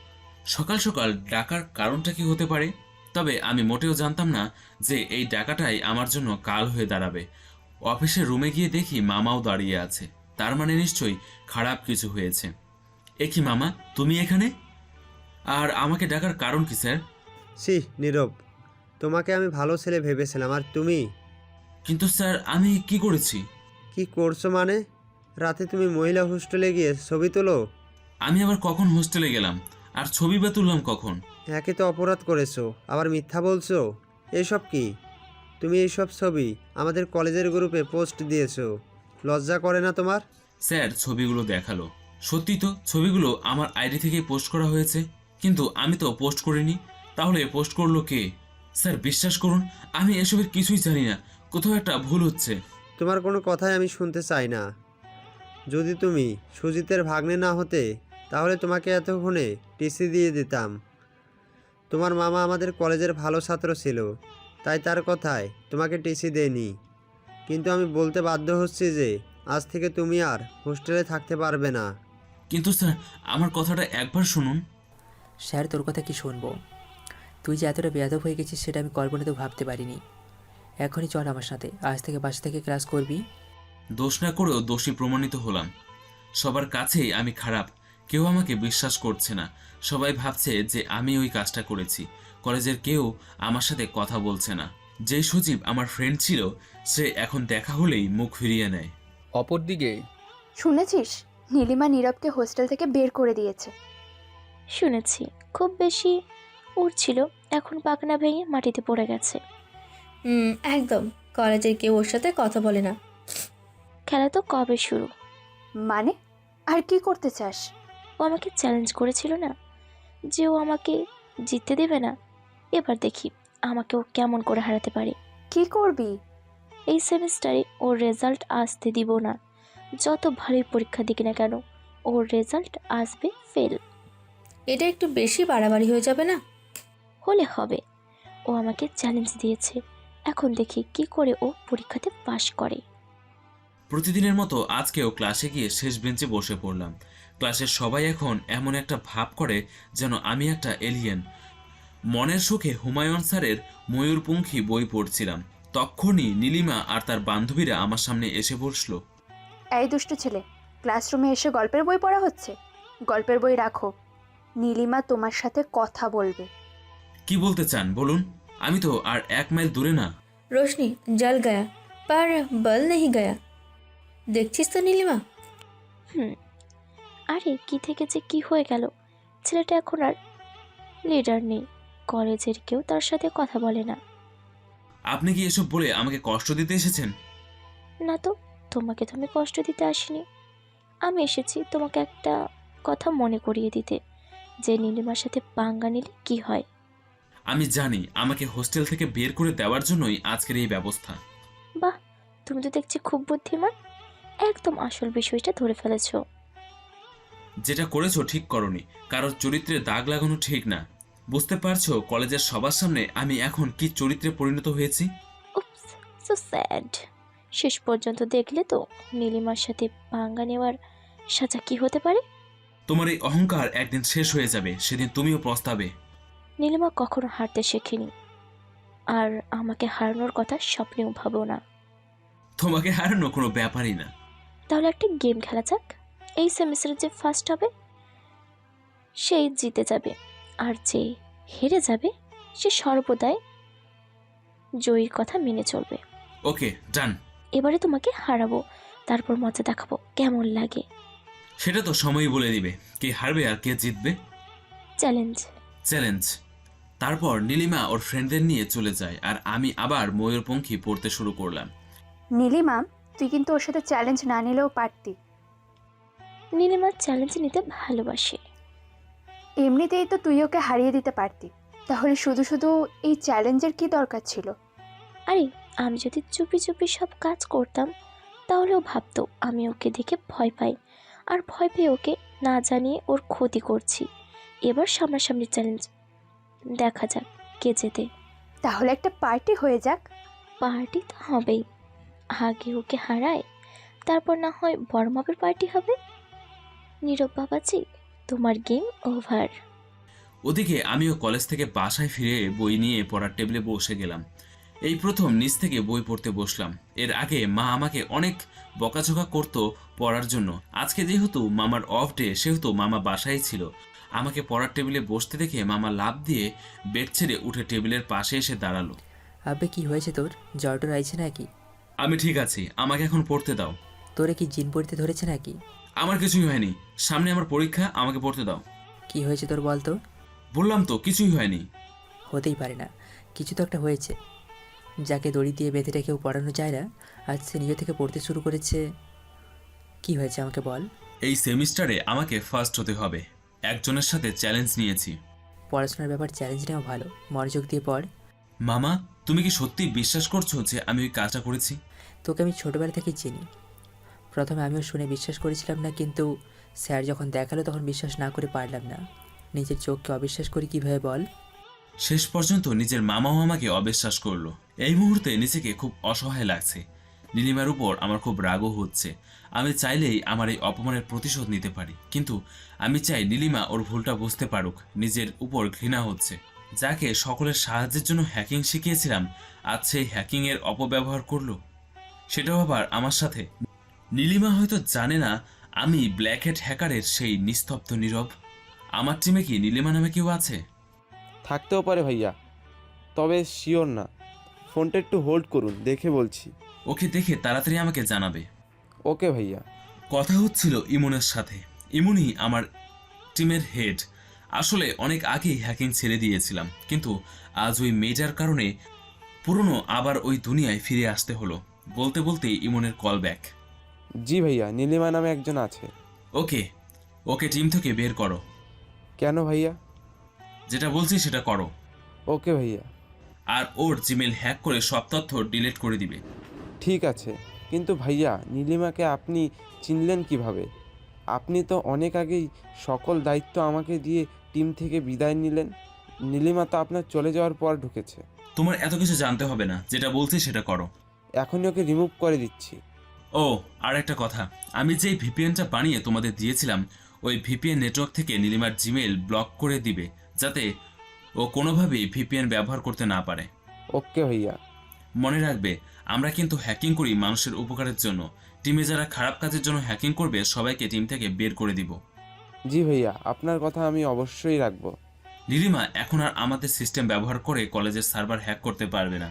সকাল সকাল ডাকার কারণটা কি হতে পারে? তবে আমি মোটেও জানতাম না যে এই ডাকাটাই আমার জন্য কাল হয়ে দাঁড়াবে। অফিসের রুমে গিয়ে দেখি মামাও দাঁড়িয়ে আছে। তার মানে নিশ্চয়ই খারাপ কিছু হয়েছে। এ কি মামা, তুমি এখানে? আর আমাকে ডাকার কারণ কি স্যার? ছি নীরব, তোমাকে আমি ভালো ছেলে ভেবেছিলাম, আর তুমি? কিন্তু স্যার আমি কি করেছি? কি করছো মানে? রাতে তুমি মহিলা হোস্টেলে গিয়ে ছবি তোলো? আমি আবার কখন হোস্টেলে গেলাম আর ছবি বা তুললাম কখন? একে তো অপরাধ করেছো, আবার মিথ্যা বলছো। এইসব কি? তুমি এইসব ছবি আমাদের কলেজের গ্রুপে পোস্ট দিয়েছো, লজ্জা করে না তোমার? স্যার ছবিগুলো দেখালো। সত্যি তো ছবিগুলো আমার আইডি থেকে পোস্ট করা হয়েছে, কিন্তু আমি তো পোস্ট করিনি। তাহলে পোস্ট করলো কে? স্যার বিশ্বাস করুন, আমি এসবের কিছুই জানি না, কোথাও একটা ভুল হচ্ছে। তোমার কোনো কথাই আমি শুনতে চাই না। যদি তুমি সুজিতের ভাগ্নে না হতে তাহলে তোমাকে এতক্ষণে টিসি দিয়ে দিতাম। তোমার মামা আমাদের কলেজের ভালো ছাত্র ছিল, তাই তার কথায় তোমাকে টিসি দেয়নি। কিন্তু আমি বলতে বাধ্য হচ্ছি যে আজ থেকে তুমি আর হোস্টেলে থাকতে পারবে না। কিন্তু স্যার আমার কথাটা একবার শুনুন। স্যার তোর কথা কি শুনবো? তুই যে এতটা বেয়াদব হয়ে গেছিস সেটা আমি কল্পনাতেও ভাবতে পারিনি। এখনই চল আমার সাথে, আজ থেকে বাসা থেকে ক্লাস করবি। দোষ না করেও দোষী প্রমাণিত হলাম। সবার কাছেই আমি খারাপ, কেউ আমাকে বিশ্বাস করছে না। সবাই ভাবছে যে আমি ওই কাজটা করেছি। কলেজের কেউ আমার সাথে কথা বলছে না। যেই সজীব আমার ফ্রেন্ড ছিল সে এখন দেখা হলেই মুখ ফিরিয়ে নেয়। অপরদিকে শুনেছিস নীলিমা নীরবকে হোস্টেল থেকে বের করে দিয়েছে? শুনেছি, খুব বেশি উড়ছিল, এখন পাখনা ভেঙে মাটিতে পড়ে গেছে। একদম, কলেজের কেউ ওর সাথে কথা বলে না। খেলা তো কবে শুরু? মানে আর কি করতে চাস? ও আমাকে চ্যালেঞ্জ করেছিল না যে ও আমাকে জিততে দেবে না। এবার দেখি আমাকে ও কেমন করে হারাতে পারে। কি করবি? এই সেমিস্টারে ওর রেজাল্ট আসতে দিব না। যত ভালোই পরীক্ষা দিক না কেন, ওর রেজাল্ট আসবে ফেল। এটা একটু বেশি বাড়াবাড়ি হয়ে যাবে না? হলে হবে। ও আমাকে চ্যালেঞ্জ দিয়েছে, এখন দেখি কি করে ও পরীক্ষাতে পাশ করে। প্রতিদিনের মতো আজকেও ক্লাসে গিয়ে শেষ বেঞ্চে বসে পড়লাম। ক্লাসের সবাই এখন এমন একটা ভাব করে যেন আমি একটা এলিয়েন। মনের সুখে হুমায়ুন স্যারের ময়ূরপঙ্খী বই পড়ছিলাম। তখনই নীলিমা আর তার বান্ধবীরা আমার সামনে এসে বসলো। এই দুষ্টু ছেলে, ক্লাসরুমে এসে গল্পের বই পড়া হচ্ছে? গল্পের বই রাখো, নীলিমা তোমার সাথে কথা বলবে। কি বলতে চান বলুন? আমি তো আর 1 মাইল দূরে না। রোশনি জল গয়া पर बल नहीं गया। দেখছিস তো নীলিমা? আরে কি থেকে যে কি হয়ে গেল। ছেলেটা এখন আর লিডার নেই, কলেজের কেউ তার সাথে কথা বলে না। আপনি কি এসব বলে আমাকে কষ্ট দিতে এসেছেন? না তো, তোমাকে তো আমি কষ্ট দিতে আসিনি। আমি এসেছি তোমাকে একটা কথা মনে করিয়ে দিতে, যে নীলিমার সাথে পাঙ্গা নিলে কি হয়। আমি জানি, আমাকে হোস্টেল থেকে বের করে দেওয়ার জন্যই আজকের এই ব্যবস্থা। বাহ, তুমি তো দেখছি খুব বুদ্ধিমান, একদম আসল বিষয়টা ধরে ফেলেছো। যেটা করেছো ঠিক করনি, কারোর চরিত্রে দাগ লাগানো ঠিক না। বুঝতে পারছো কলেজের সবার সামনে আমি এখন কি চরিত্রে পরিণত হয়েছি? উপস, সো স্যাড। শেষ পর্যন্ত দেখলে তো নীলিমার সাথে পাঙ্গা নেওয়ার সাজা কি হতে পারে। তোমার এই অহংকার একদিন শেষ হয়ে যাবে, সেদিন তুমিও পস্তাবে। নীলিমা কখনো হারতে শেখেনি, আর আমাকে হারানোর কথা স্বপ্নেও ভাবো না। তোমাকে হারানো কোনো ব্যাপারই না। তাহলে একটা গেম খেলা যাক। এই সেমিস্টারে যে ফার্স্ট হবে সেই জিতে যাবে, আর যে হেরে যাবে সে সর্বদাই জয়ীর কথা মেনে চলবে। ওকে ডান। এবারে তোমাকে হারাবো, তারপর মজা দেখাবো কেমন লাগে। সেটা তো সময়ই বলে দিবে কে হারবে আর কে জিতবে। চ্যালেঞ্জ। চ্যালেঞ্জ। তারপর নীলিমা ওর ফ্রেন্ডদের নিয়ে চলে যায় আর আমি আবার ময়ূরপঙ্খী পড়তে শুরু করলাম। নীলিমা, তুই কিন্তু ওর সাথে চ্যালেঞ্জ না নিলেও পারতি। নীলিমা চ্যালেঞ্জ নিতে ভালোবাসে। এমনিতেই তো তুই ওকে হারিয়ে দিতে পারতি, তাহলে শুধু শুধু এই চ্যালেঞ্জের কি দরকার ছিল? আরে আমি যদি চুপি চুপি সব কাজ করতাম তাহলে ও ভাবতো আমি ওকে দেখে ভয় পাই, আর ভয় পেয়ে ওকে না জানিয়ে ওর ক্ষতি করছি। এবার সামনাসামনি চ্যালেঞ্জ, দেখা যাক কে জেতে। তাহলে একটা পার্টি হয়ে যাক। পার্টি তো হবেই, আগে ওকে হারায়, তারপর না হয় বড় মাপের পার্টি হবে। নীরব বাবাজি, তোমার গেম ওভার। ওদিকে আমিও কলেজ থেকে বাসায় ফিরে বই নিয়ে পড়ার টেবিলে বসে গেলাম। এই প্রথম নিজ থেকে বই পড়তে বসলাম। এর আগে মা আমাকে অনেক বকাঝকা করতো পড়ার জন্য। আজকে যেহেতু মামার অফ ডে সেহেতু মামা বাসায় ছিল। আমাকে পড়ার টেবিলে বসতে দেখে মামা লাফ দিয়ে বেড ছেড়ে উঠে টেবিলের পাশে এসে দাঁড়ালো। আবে কি হয়েছে তোর? জ্বরটর আইছে নাকি? আমি ঠিক আছি, আমাকে এখন পড়তে দাও। তোরে কি জিন পড়তে ধরেছে নাকি? আমার কিছুই হয়নি, সামনে আমার পরীক্ষা, আমাকে পড়তে দাও। কি হয়েছে তোর বল তো? বললাম তো কিছুই হয়নি। হতেই পারে না, কিছু তো একটা হয়েছে। যাকে দড়ি দিয়ে বেঁধে রেখেও পড়ানো যায় না, আজ সে নিজে থেকে পড়তে শুরু করেছে। কি হয়েছে আমাকে বল। এই সেমিস্টারে আমাকে ফার্স্ট হতে হবে। একজনের সাথে চ্যালেঞ্জ নিয়েছি। পড়াশোনার ব্যাপার চ্যালেঞ্জ নেওয়া ভালো, মনোযোগ দিয়ে পড়। মামা, তুমি কি সত্যি বিশ্বাস করছো যে আমি ওই কাজটা করেছি? তোকে আমি ছোটোবেলা থেকেই চিনি। প্রথমে আমিও শুনে বিশ্বাস করেছিলাম না, কিন্তু স্যার যখন দেখালো তখন বিশ্বাস না করে পারলাম না। নিজের চোখকে অবিশ্বাস করি কিভাবে বল। শেষ পর্যন্ত নিজের মামাও আমাকে অবিশ্বাস করলো। এই মুহূর্তে নিজেকে খুব অসহায় লাগছে। নীলিমার উপর আমার খুব রাগও হচ্ছে। আমি চাইলেই আমার এই অপমানের প্রতিশোধ নিতে পারি, কিন্তু আমি চাই নীলিমা ওর ভুলটা বুঝতে পারুক। নিজের উপর ঘৃণা হচ্ছে। যাকে সকলের সাহায্যের জন্য হ্যাকিং শিখিয়েছিলাম, আজ সেই হ্যাকিংয়ের অপব্যবহার করলো, সেটাও আবার আমার সাথে। নীলিমা হয়তো জানে না আমি ব্ল্যাক হ্যাট হ্যাকারের সেই নিস্তব্ধ নীরব। আমার টিমে কি নীলিমা নামে কেউ আছে? থাকতেও পারে ভাইয়া, তবে শিওর না। ফোনটা একটু হোল্ড করুন, দেখে বলছি। ওকে দেখে তাড়াতাড়ি আমাকে জানাবে। ওকে ভাইয়া। কথা হচ্ছিল ইমনের সাথে। ইমনই আমার টিমের হেড। আসলে অনেক আগেই হ্যাকিং ছেড়ে দিয়েছিলাম, কিন্তু আজ ওই মেয়েটার কারণে পুরনো আবার ওই দুনিয়ায় ফিরে আসতে হলো। বলতে বলতেই ইমনের কল ব্যাক। জি ভাইয়া, নীলিমা নামে একজন আছে। ওকে, ওকে টিম থেকে বের করো। কেন ভাইয়া? যেটা বলছি সেটা করো। ওকে ভাইয়া। আর ওর জিমেল হ্যাক করে সব তথ্য ডিলিট করে দিবে। ঠিক আছে, কিন্তু ভাইয়া নীলিমাকে আপনি চিনলেন কিভাবে? আপনি তো অনেক আগেই সকল দায়িত্ব আমাকে দিয়ে টিম থেকে বিদায় নিলেন। নীলিমা তো আপনার চলে যাওয়ার পর ঢুকেছে। তোমার এত কিছু জানতে হবে না, যেটা বলছি সেটা করো। এখনই ওকে রিমুভ করে দিচ্ছি। ও, আর একটা কথা, আমি যেই ভিপিএনটা বানিয়ে তোমাদের দিয়েছিলাম, ওই ভিপিএন নেটওয়ার্ক থেকে নীলিমার জিমেল ব্লক করে দিবে, যাতে ও কোনোভাবেই ভিপিএন ব্যবহার করতে না পারে। ওকে ভাইয়া। মনে রাখবে, আমরা কিন্তু হ্যাকিং করি মানুষের উপকারের জন্য। টিমে যারা খারাপ কাজের জন্য হ্যাকিং করবে, সবাইকে টিম থেকে বের করে দিব। জি ভাইয়া, আপনার কথা আমি অবশ্যই রাখবো। নীলিমা এখন আর আমাদের সিস্টেম ব্যবহার করে কলেজের সার্ভার হ্যাক করতে পারবে না।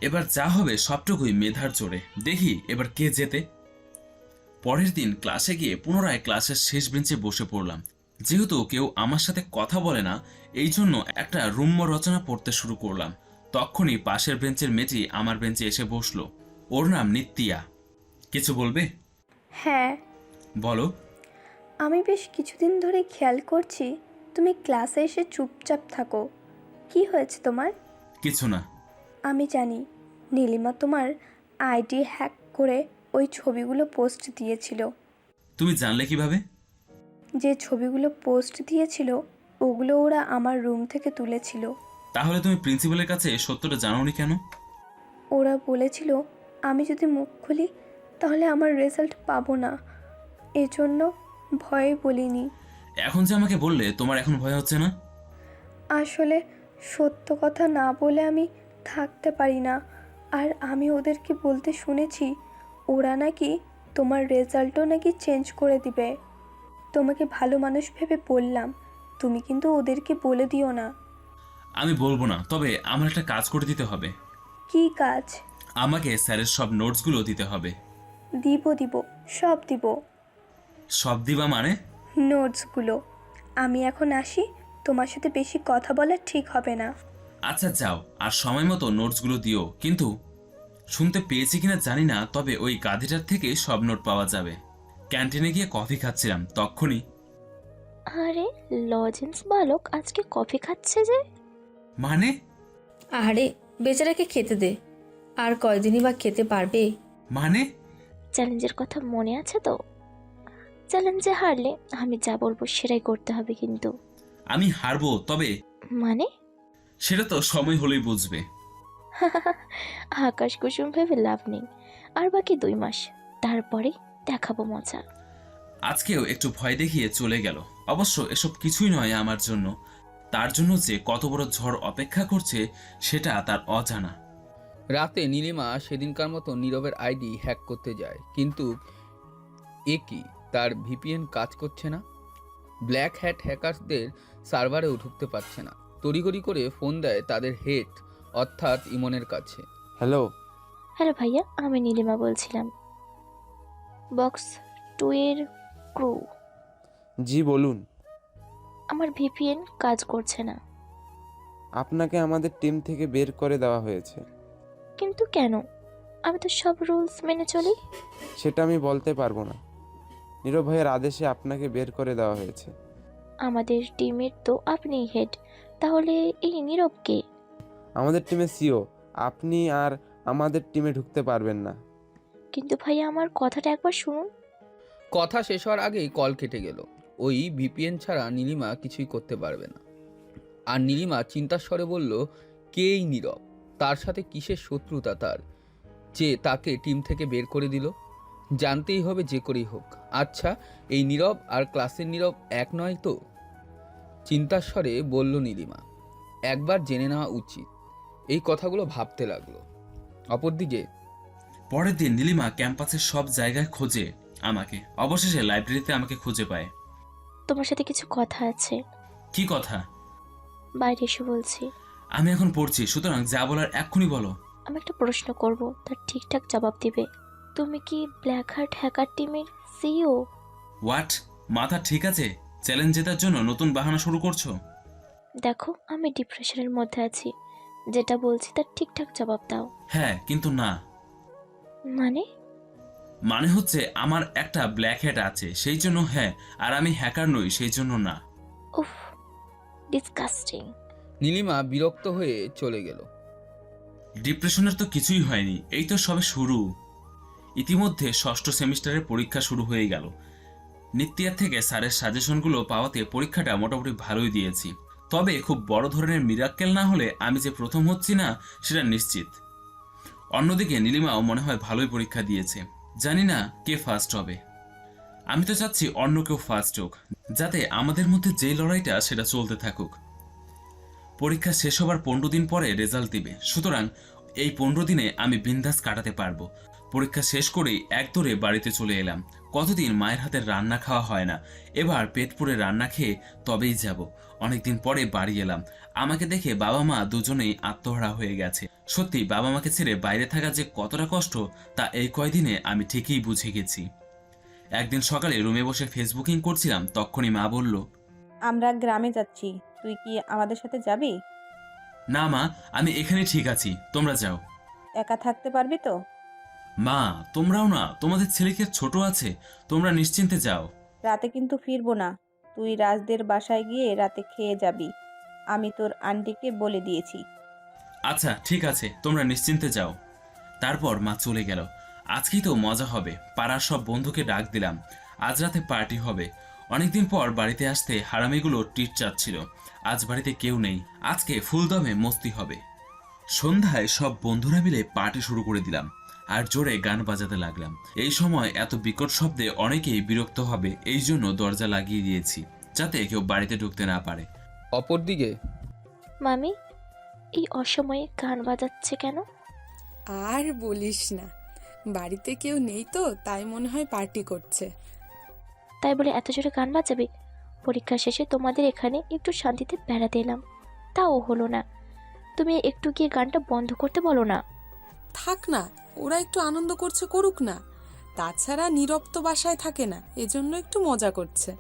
এবার যা হবে সবটুকুই মেধার জোরে। দেখি এবার কে জেতে। পরের দিন ক্লাসে গিয়ে পুনরায় ক্লাসের শেষ বেঞ্চে বসে পড়লাম। যেহেতু কেউ আমার সাথে কথা বলে না, এই জন্য একটা রুম্য রচনা পড়তে শুরু করলাম। তখনই পাশের বেঞ্চের মেয়েটি আমার বেঞ্চে এসে বসলো। ওর নাম নিত্যা। কিছু বলবে? হ্যাঁ, বলো। আমি বেশ কিছুদিন ধরে খেয়াল করছি তুমি ক্লাসে এসে চুপচাপ থাকো। কি হয়েছে তোমার? কিছু না। আমি জানি নীলিমা তোমার আইডি হ্যাক করে ওই ছবিগুলো পোস্ট দিয়েছিল। তুমি জানলে কিভাবে? যে ছবিগুলো পোস্ট দিয়েছিল ওগুলো ওরা আমার রুম থেকে তুলেছিল। তাহলে তুমি প্রিন্সিপালের কাছে সত্যটা জানোনি কেন? ওরা বলেছিল আমি যদি মুখ খুলি তাহলে আমার রেজাল্ট পাবো না, এজন্য ভয়ে বলিনি। এখন যে আমাকে বললে, তোমার এখন ভয় হচ্ছে না? আসলে সত্য কথা না বলে আমি থাকতে পারি না। আর আমি ওদেরকে বলতে শুনেছি ওরা নাকি তোমার রেজাল্টও নাকি চেঞ্জ করে দিবে। তোমাকে ভালো মানুষ ভেবে বললাম, তুমি কিন্তু ওদেরকে বলে দিও না। আমি বলবো না, তবে আমার একটা কাজ করে দিতে হবে। কি কাজ? আমাকে স্যারের সব নোটসগুলো দিতে হবে। দিব সব দিব। সব দিবা মানে? নোটসগুলো। আমি এখন আসি, তোমার সাথে বেশি কথা বলা ঠিক হবে না। আচ্ছা যাও, আর সময় মতো নোটসগুলো দিও। কিন্তু শুনতে পেয়েছি কিনা জানি না, তবে ওই গাধিটার থেকে সব নোট পাওয়া যাবে। ক্যান্টিনে গিয়ে কফি খাচ্ছিলাম, তখনই। আরে লজেন্স বালক আজকে কফি খাচ্ছে যে? মানে? আরে বেচারাকে খেতে দে, আর কয়দিনই বা খেতে পারবে। মানে? চ্যালেঞ্জের কথা মনে আছে তো? চ্যালেঞ্জে হারলে আমি যা বলবো সেটাই করতে হবে কিন্তু। আমি হারবো, তবে মানে? সেটা তো সময় হলেই বুঝবে। আকাশ কুসুম ভেবে লাভ নেই। আর বাকি 2 মাস, তারপরে দেখাবো মজা। আজকেও একটু ভয় দেখিয়ে চলে গেল। অবশ্য এসব কিছুই নয় আমার জন্য। তার জন্য যে কত বড় ঝড় অপেক্ষা করছে সেটা তার অজানা। রাতে নীলিমা সেদিনকার মতো নীরবের আইডি হ্যাক করতে যায়, কিন্তু এ কি, তার ভিপিএন কাজ করছে না। ব্ল্যাক হ্যাট হ্যাকারসদের সার্ভারেও ঢুকতে পারছে না। তড়িঘড়ি করে ফোন দেয় তাদের হেড অর্থাৎ ইমনের কাছে। হ্যালো। হ্যালো ভাইয়া, আমি নীলিমা বলছিলাম, বক্স 2 এর ক্রু। জি বলুন। আমার ভিপিএন কাজ করছে না। আপনাকে আমাদের টিম থেকে বের করে দেওয়া হয়েছে। কিন্তু কেন? আমি তো সব রুলস মেনে চলি। সেটা আমি বলতে পারবো না। নীরব ভাইয়ের আদেশে আপনাকে বের করে দেওয়া হয়েছে। আমাদের টিমের তো আপনিই হেড, তাহলে এই নীরবকে? আমাদের টিমে সিও, আপনি আর আমাদের টিমে ঢুকতে পারবেন না। কিন্তু ভাইয়া আমার কথাটা একবার শুনুন। কথা শেষ হওয়ার আগেই কল কেটে গেল। ওই ভিপিএন ছাড়া নীলিমা কিছুই করতে পারবে না। আর নীলিমা চিন্তার স্বরে বলল, কে এই নীরব? তার সাথে কিসের শত্রুতা তার, যে তাকে টিম থেকে বের করে দিল? জানতেই হবে যে করেই হোক। আচ্ছা, এই নীরব আর ক্লাসের নীরব এক নয় তো? চিন্তার স্বরে বলল নীলিমা। একবার জেনে নেওয়া উচিত। এই কথাগুলো ভাবতে লাগলো। অপরদিকে পরের দিন নীলিমা ক্যাম্পাসের সব জায়গায় খোঁজে আমাকে, অবশেষে লাইব্রেরিতে আমাকে খুঁজে পায়। তোমার সাথে কিছু কথা আছে। কি কথা? বাইরে এসে বলছি। আমি এখন পড়ছি, সুতরাং যা বলার এক্ষুনি বলো। আমি একটা প্রশ্ন করব, তার ঠিকঠাক জবাব দিবে। তুমি কি ব্ল্যাক হার্ট হ্যাকার টিমের সিইও? হোয়াট? মাথা ঠিক আছে? চ্যালেঞ্জ জেতার জন্য নতুন বাহানা শুরু করছো? দেখো, আমি ডিপ্রেশনের মধ্যে আছি। যেটা বলছি তার ঠিকঠাক জবাব দাও। হ্যাঁ, কিন্তু না। মানে হচ্ছে আমার একটা ব্ল্যাক হ্যাট আছে সেই জন্য হ্যাঁ, আর আমি হ্যাকার নই সেই জন্য না। উফ, ডিসকাস্টিং। নীলিমা বিরক্ত হয়ে চলে গেল। ডিপ্রেশনের তো কিছুই হয়নি, এই তো সবে শুরু। ইতিমধ্যে ষষ্ঠ সেমিস্টারের পরীক্ষা শুরু হয়ে গেল। নিত্যার থেকে স্যারের সাজেশনগুলো পাওয়াতে পরীক্ষাটা মোটামুটি ভালোই দিয়েছি। তবে খুব বড় ধরনের মিরাক্কেল না হলে আমি যে প্রথম হচ্ছি না সেটা নিশ্চিত। অন্যদিকে নীলিমাও মনে হয় ভালোই পরীক্ষা দিয়েছে। জানি না কে ফার্স্ট হবে। আমি তো চাচ্ছি অন্য কেউ ফার্স্ট হোক, যাতে আমাদের মধ্যে যে লড়াইটা সেটা চলতে থাকুক। পরীক্ষা শেষ হবার 15 দিন পরে রেজাল্ট দিবে, সুতরাং এই 15 দিনে আমি বিন্দাস কাটাতে পারবো। পরীক্ষা শেষ করেই একদৌড়ে বাড়িতে চলে এলাম। কতদিন মায়ের হাতের রান্না খাওয়া হয় না, এবার পেট পুরে রান্না খেয়ে তবেই যাব। অনেকদিন পরে বাড়ি এলাম। আমাকে দেখে বাবা মা দুজনেই আত্মহারা হয়ে গেছে। সত্যি বাবা মাকে ছেড়ে বাইরে থাকা যে কতটা কষ্ট তা এই কয়দিনে আমি ঠিকই বুঝে গেছি। একদিন সকালে রুমে বসে ফেসবুকিং করছিলাম, তখনই মা বলল, আমরা গ্রামে যাচ্ছি, তুই কি আমাদের সাথে যাবি? না মা, আমি এখানে ঠিক আছি, তোমরা যাও। একা থাকতে পারবি তো? মা তোমরাও না, তোমাদের ছেলেকে ছোট আছে, তোমরা নিশ্চিন্তে যাও। রাতে কিন্তু ফিরবো না, তুই রাজদের বাসায় গিয়ে রাতে খেয়ে যাবি, আমি তোর আন্টিকে বলে দিয়েছি। আচ্ছা ঠিক আছে, তোমরা নিশ্চিন্তে যাও। তারপর মা চলে গেল। আজকেই তো মজা হবে, পাড়ার সব বন্ধুকে ডাক দিলাম, আজ রাতে পার্টি হবে। অনেকদিন পর বাড়িতে আসতে হারামিগুলো ট্রিট চাচ্ছিল। আজ বাড়িতে কেউ নেই, আজকে ফুলদমে মস্তি হবে। সন্ধ্যায় সব বন্ধুরা মিলে পার্টি শুরু করে দিলাম আর জোরে গান বাজাতে লাগলাম। এই সময় এত বিকট শব্দে অনেকেই বিরক্ত হবে, এই জন্য দরজা লাগিয়ে দিয়েছি যাতে কেউ বাড়িতে ঢুকতে না পারে। অপরদিকে মামি, এই অসময়ে গান বাজাচ্ছে কেন? আর বলিস না, বাড়িতে কেউ নেই তো তাই মনে হয় পার্টি করছে। তাই বলে এত জোরে গান বাজাবে? পরীক্ষা শেষে তোমাদের এখানে একটু শান্তিতে বেড়াতে এলাম, তাও হলো না। তুমি একটু গিয়ে গানটা বন্ধ করতে বলো না। থাক না, ওরা একটু আনন্দ করছে, করুক না। তাছাড়া নীরব তো বাসায় থাকে না, এজন্য একটু মজা করছে।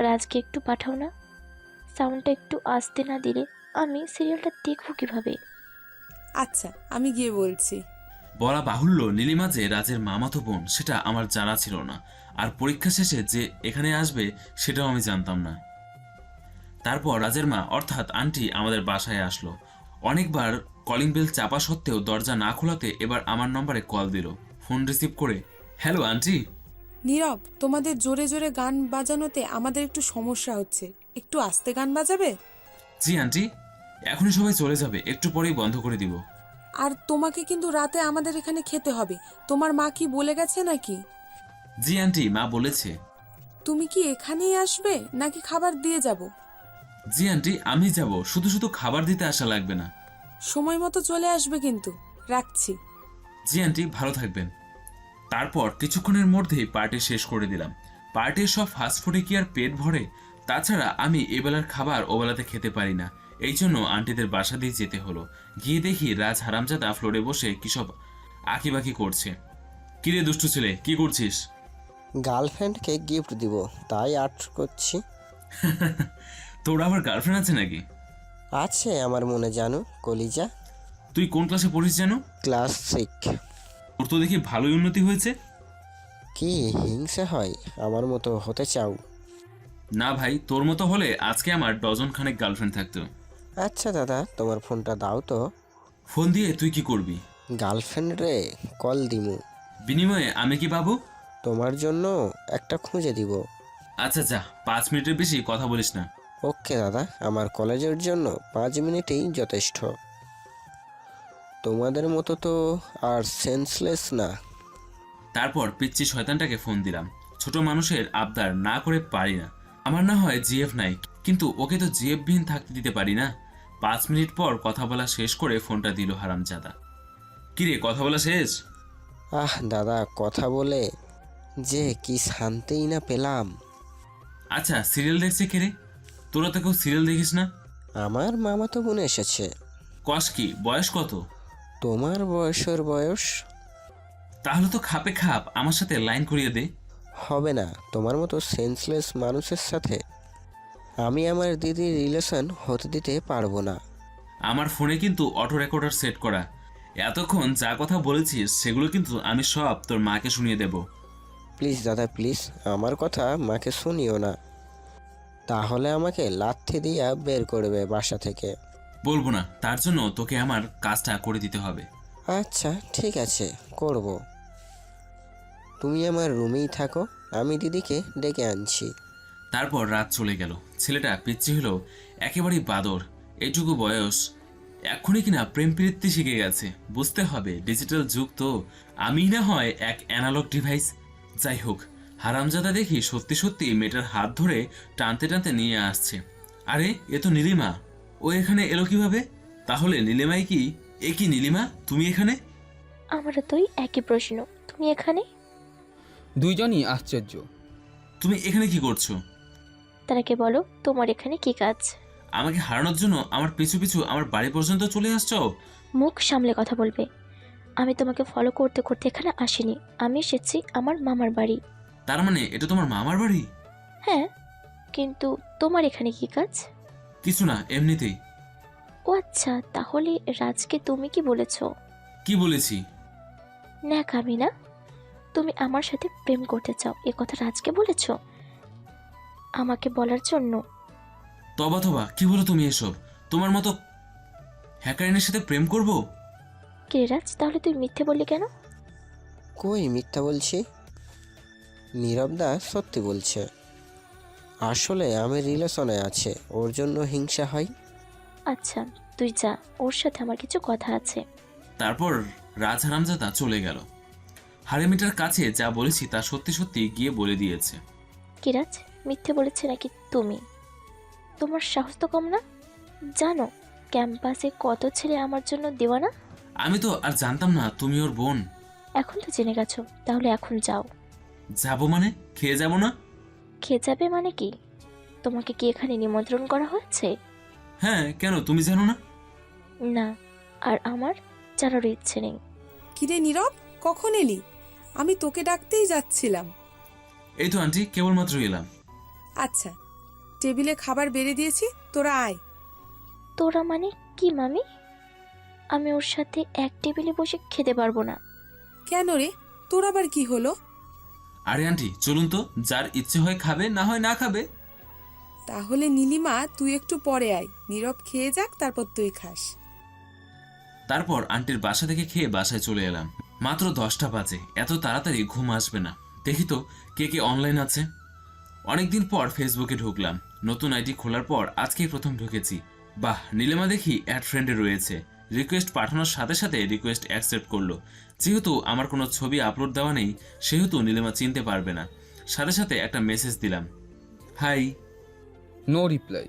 রাজকে একটু পাঠাও না, সাউন্ডটা একটু আসতে না দিলে আমি সিরিয়ালটা দেখবো কিভাবে? আচ্ছা, আমি গিয়ে বলছি। বলা বাহুল্য, নীলিমা যে রাজের মামাতো বোন সেটা আমার জানা ছিল না, আর পরীক্ষা শেষে যে এখানে আসবে সেটাও আমি জানতাম না। তারপর রাজের মা অর্থাৎ আন্টি আমাদের বাসায় আসলো। অনেকবার কলিং বেল চাপা সত্ত্বেও দরজা না খোলাতে এবার আমার নম্বরে কল দিল। ফোন রিসিভ করে, হ্যালো আন্টি। নীরব, তোমাদের জোরে জোরে গান বাজানোতে আমাদের একটু সমস্যা হচ্ছে, একটু আস্তে গান বাজাবে? জি আন্টি, এখনই সবাই চলে যাবে, একটু পরেই বন্ধ করে দিব। আর তোমাকে কিন্তু রাতে আমাদের এখানে খেতে হবে, তোমার মা কি বলে গেছে নাকি? জি আন্টি, মা বলেছে। তুমি কি এখানেই আসবে নাকি খাবার দিয়ে যাব? জি আন্টি, আমি যাব, শুধু শুধু খাবার দিতে আসা লাগবে না। সময় মতো চলে আসবে কিন্তু, রাখছি। জি আন্টি, ভালো থাকবেন। তারপর কিছুক্ষণের মধ্যেই পার্টি শেষ করে দিলাম। পার্টির সব ফাস্টফুডে কি আর পেট ভরে? তাছাড়া আমি এবেলার খাবার ওবেলাতে খেতে পারি না, এই জন্য আন্টিদের বাসা দিয়ে যেতে হলো। গিয়ে দেখি রাজ হারামজাদা ফ্লোরে বসে কি সব আঁকিবাকি করছে। কিরে দুষ্টু ছেলে, কি করছিস? গার্লফ্রেন্ডকে গিফট দিব তাই আর্ট করছি। তোর আবার গার্লফ্রেন্ড আছে নাকি? আছে আমার মনে জানো কলিজা। তুই কোন ক্লাসে পড়িস জানো? ক্লাস 6। তোর তো দেখি ভালোই উন্নতি হয়েছে। কি হিংসা হয় আমার মতো হতে চাও? না ভাই, তোর মতো হলে আজকে আমার ডজন খানেক গার্লফ্রেন্ড থাকতো। আচ্ছা দাদা, তোমার ফোনটা দাও তো। ফোন দিয়ে তুই কি করবি? গার্লফ্রেন্ড রে কল দিমু। বিনিময়ে আমি কি পাবো? তোমার জন্য একটা খুঁজে দিব। আচ্ছা যা, 5 মিনিটের বেশি কথা বলিস না। ওকে দাদা, আমার কলেজের জন্য 5 মিনিটেই যথেষ্ট। তোমাদের মতো তো আর সেন্সলেস না। তারপর পিচ্চি শয়তানটাকে ফোন দিলাম। ছোট মানুষের আবদার না করে পারি না। আমার না হয় জিএফ নাই, কিন্তু ওকে তো জিএফ বিহীন থাকতে দিতে পারি না। 5 মিনিট পর কথা বলা শেষ করে ফোনটা দিল হারামজাদা। কিরে, কথা বলা শেষ? আহ দাদা, কথা বলে যে কি শান্তিই না পেলাম। আচ্ছা, সিরিয়াল দেখছে কে রে? তোরা তো কেউ সিরিয়াল দেখিস না? আমার মামাতো বোন এসেছে। কস কি, বয়স কত? তোমার বয়সের বয়স। তাহলে তো খাপে খাপ আমার সাথে লাইন করিয়ে দে। হবে না, তোমার মতো সেন্সলেস মানুষের সাথে আমি আমার দিদির রিলেশন হতে দিতে পারবো না। আমার ফোনে কিন্তু অটো রেকর্ডার সেট করা। এতক্ষণ যা কথা বলেছিস সেগুলো কিন্তু আমি সব তোর মাকে শুনিয়ে দেব। প্লিজ দাদা প্লিজ, আমার কথা মাকে শুনিও না, তাহলে আমাকে লাথি দিয়া বের করবে বাসা থেকে। বলবো না, তার জন্য তোকে আমার কাজটা করে দিতে হবে। আচ্ছা ঠিক আছে, করব। তুমি আমার রুমেই থাকো, আমি দিদিকে ডেকে আনছি। তারপর রাত চলে গেল। ছেলেটা পিচ্ছি হলো একেবারেই বাদর। এইটুকু বয়স, এখনই কিনা প্রেম প্রীতি শিখে গেছে। বুঝতে হবে ডিজিটাল যুগ তো, আমি না হয় এক অ্যানালগ ডিভাইস। যাই হোক, হারামজাদা দেখি সত্যি সত্যি মেয়েটার হাত ধরে টানতে টানতে নিয়ে আসছে। আরে এ তো নীলিমা, ও এখানে এলো কিভাবে? তাহলে নীলিমাই কি? এ কি নীলিমা, তুমি এখানে? আমারও তো একই প্রশ্ন, তুমি এখানে? দুইজনই আশ্চর্য। তুমি এখানে কি করছো? তারাকে বলো তোমার এখানে কি কাজ? আমাকে হারানোর জন্য আমার পিছু পিছু আমার বাড়ি পর্যন্ত চলে আসছো? মুখ সামলে কথা বলবে। আমি তোমাকে ফলো করতে করতে এখানে আসিনি, আমি এসেছি আমার মামার বাড়ি। তার মানে এটা তোমার মামার বাড়ি? হ্যাঁ, কিন্তু তোমার এখানে কি কাজ? কিছু না, এমনিতেই। ও আচ্ছা, তাহলে রাজকে তুমি কি বলেছ? কি বলেছি? ন্যাকামি না? তুমি আমার সাথে প্রেম করতে চাও, এ কথা রাজকে বলেছ আমাকে বলার জন্য? তবা তবা, কি বলো তুমি এসব? তোমার মতো হ্যাকারিনের সাথে প্রেম করব? কে রাজ, তাহলে তুই মিথ্যে বললি কেন? কই মিথ্যা বলছি, নীরবদা সত্যি বলছে। আসলে আমি রিলেশনে আছে, ওর জন্য হিংসা হয়। আচ্ছা তুই যা, ওর সাথে আমার কিছু কথা আছে। তারপর রাজ হারামজাদা চলে গেল। হারেমিটার কাছে যা বলেছি তা সত্যি সত্যি গিয়ে বলে দিয়েছে। কি রাজ, মিথ্যে বলেছে নাকি তুমি? তোমার সাহস তো কম না? জানো ক্যাম্পাসে কত ছেলে আমার জন্য দেওয়ানা? আমি তো আর জানতাম না তুমি ওর বোন। এখন তো জেনে গেছো, তাহলে এখন যাও। যাবো মানে? খেয়ে যাবো না? খেয়ে যাবে মানে কি? তোমাকে কি এখানে নিমন্ত্রণ করা হয়েছে? হ্যাঁ, কেন তুমি জানো না? না, আর আমার জানারও ইচ্ছে নেই। কিরে নীরব, কখন এলি? আমি তোকে ডাকতেই যাচ্ছিলাম। এই তো আন্টি, কেবলমাত্র এলাম। আচ্ছা, টেবিলে খাবার বেড়ে দিয়েছি, তোরা আয়। তোরা মানে কি মামি? আমি ওর সাথে এক টেবিলে বসে খেতে পারবো না। কেন রে, তোর আবার কি হলো? আরে আন্টি চলুন তো, যার ইচ্ছে হয় খাবে, না হয় না খাবে। তাহলে নীলিমা তুই একটু পরে আয়, নীরব খেয়ে যাক, তারপর তুই খাস। তারপর আন্টির বাসা থেকে খেয়ে বাসায় চলে এলাম। মাত্র 10টা বাজে, এত তাড়াতাড়ি ঘুম আসবে না। দেখি তো কে কে অনলাইন আছে। অনেকদিন পর ফেসবুকে ঢুকলাম। নতুন আইডি খোলার পর আজকেই প্রথম ঢুকেছি। বাহ, নীলিমা দেখি অ্যাড ফ্রেন্ডে রয়েছে। রিকোয়েস্ট পাঠানোর সাথে সাথে রিকোয়েস্ট অ্যাকসেপ্ট করলো। যেহেতু আমার কোনো ছবি আপলোড দেওয়া নেই, সেহেতু নীলিমা চিনতে পারবে না। সাথে সাথে একটা মেসেজ দিলাম, হাই। No reply.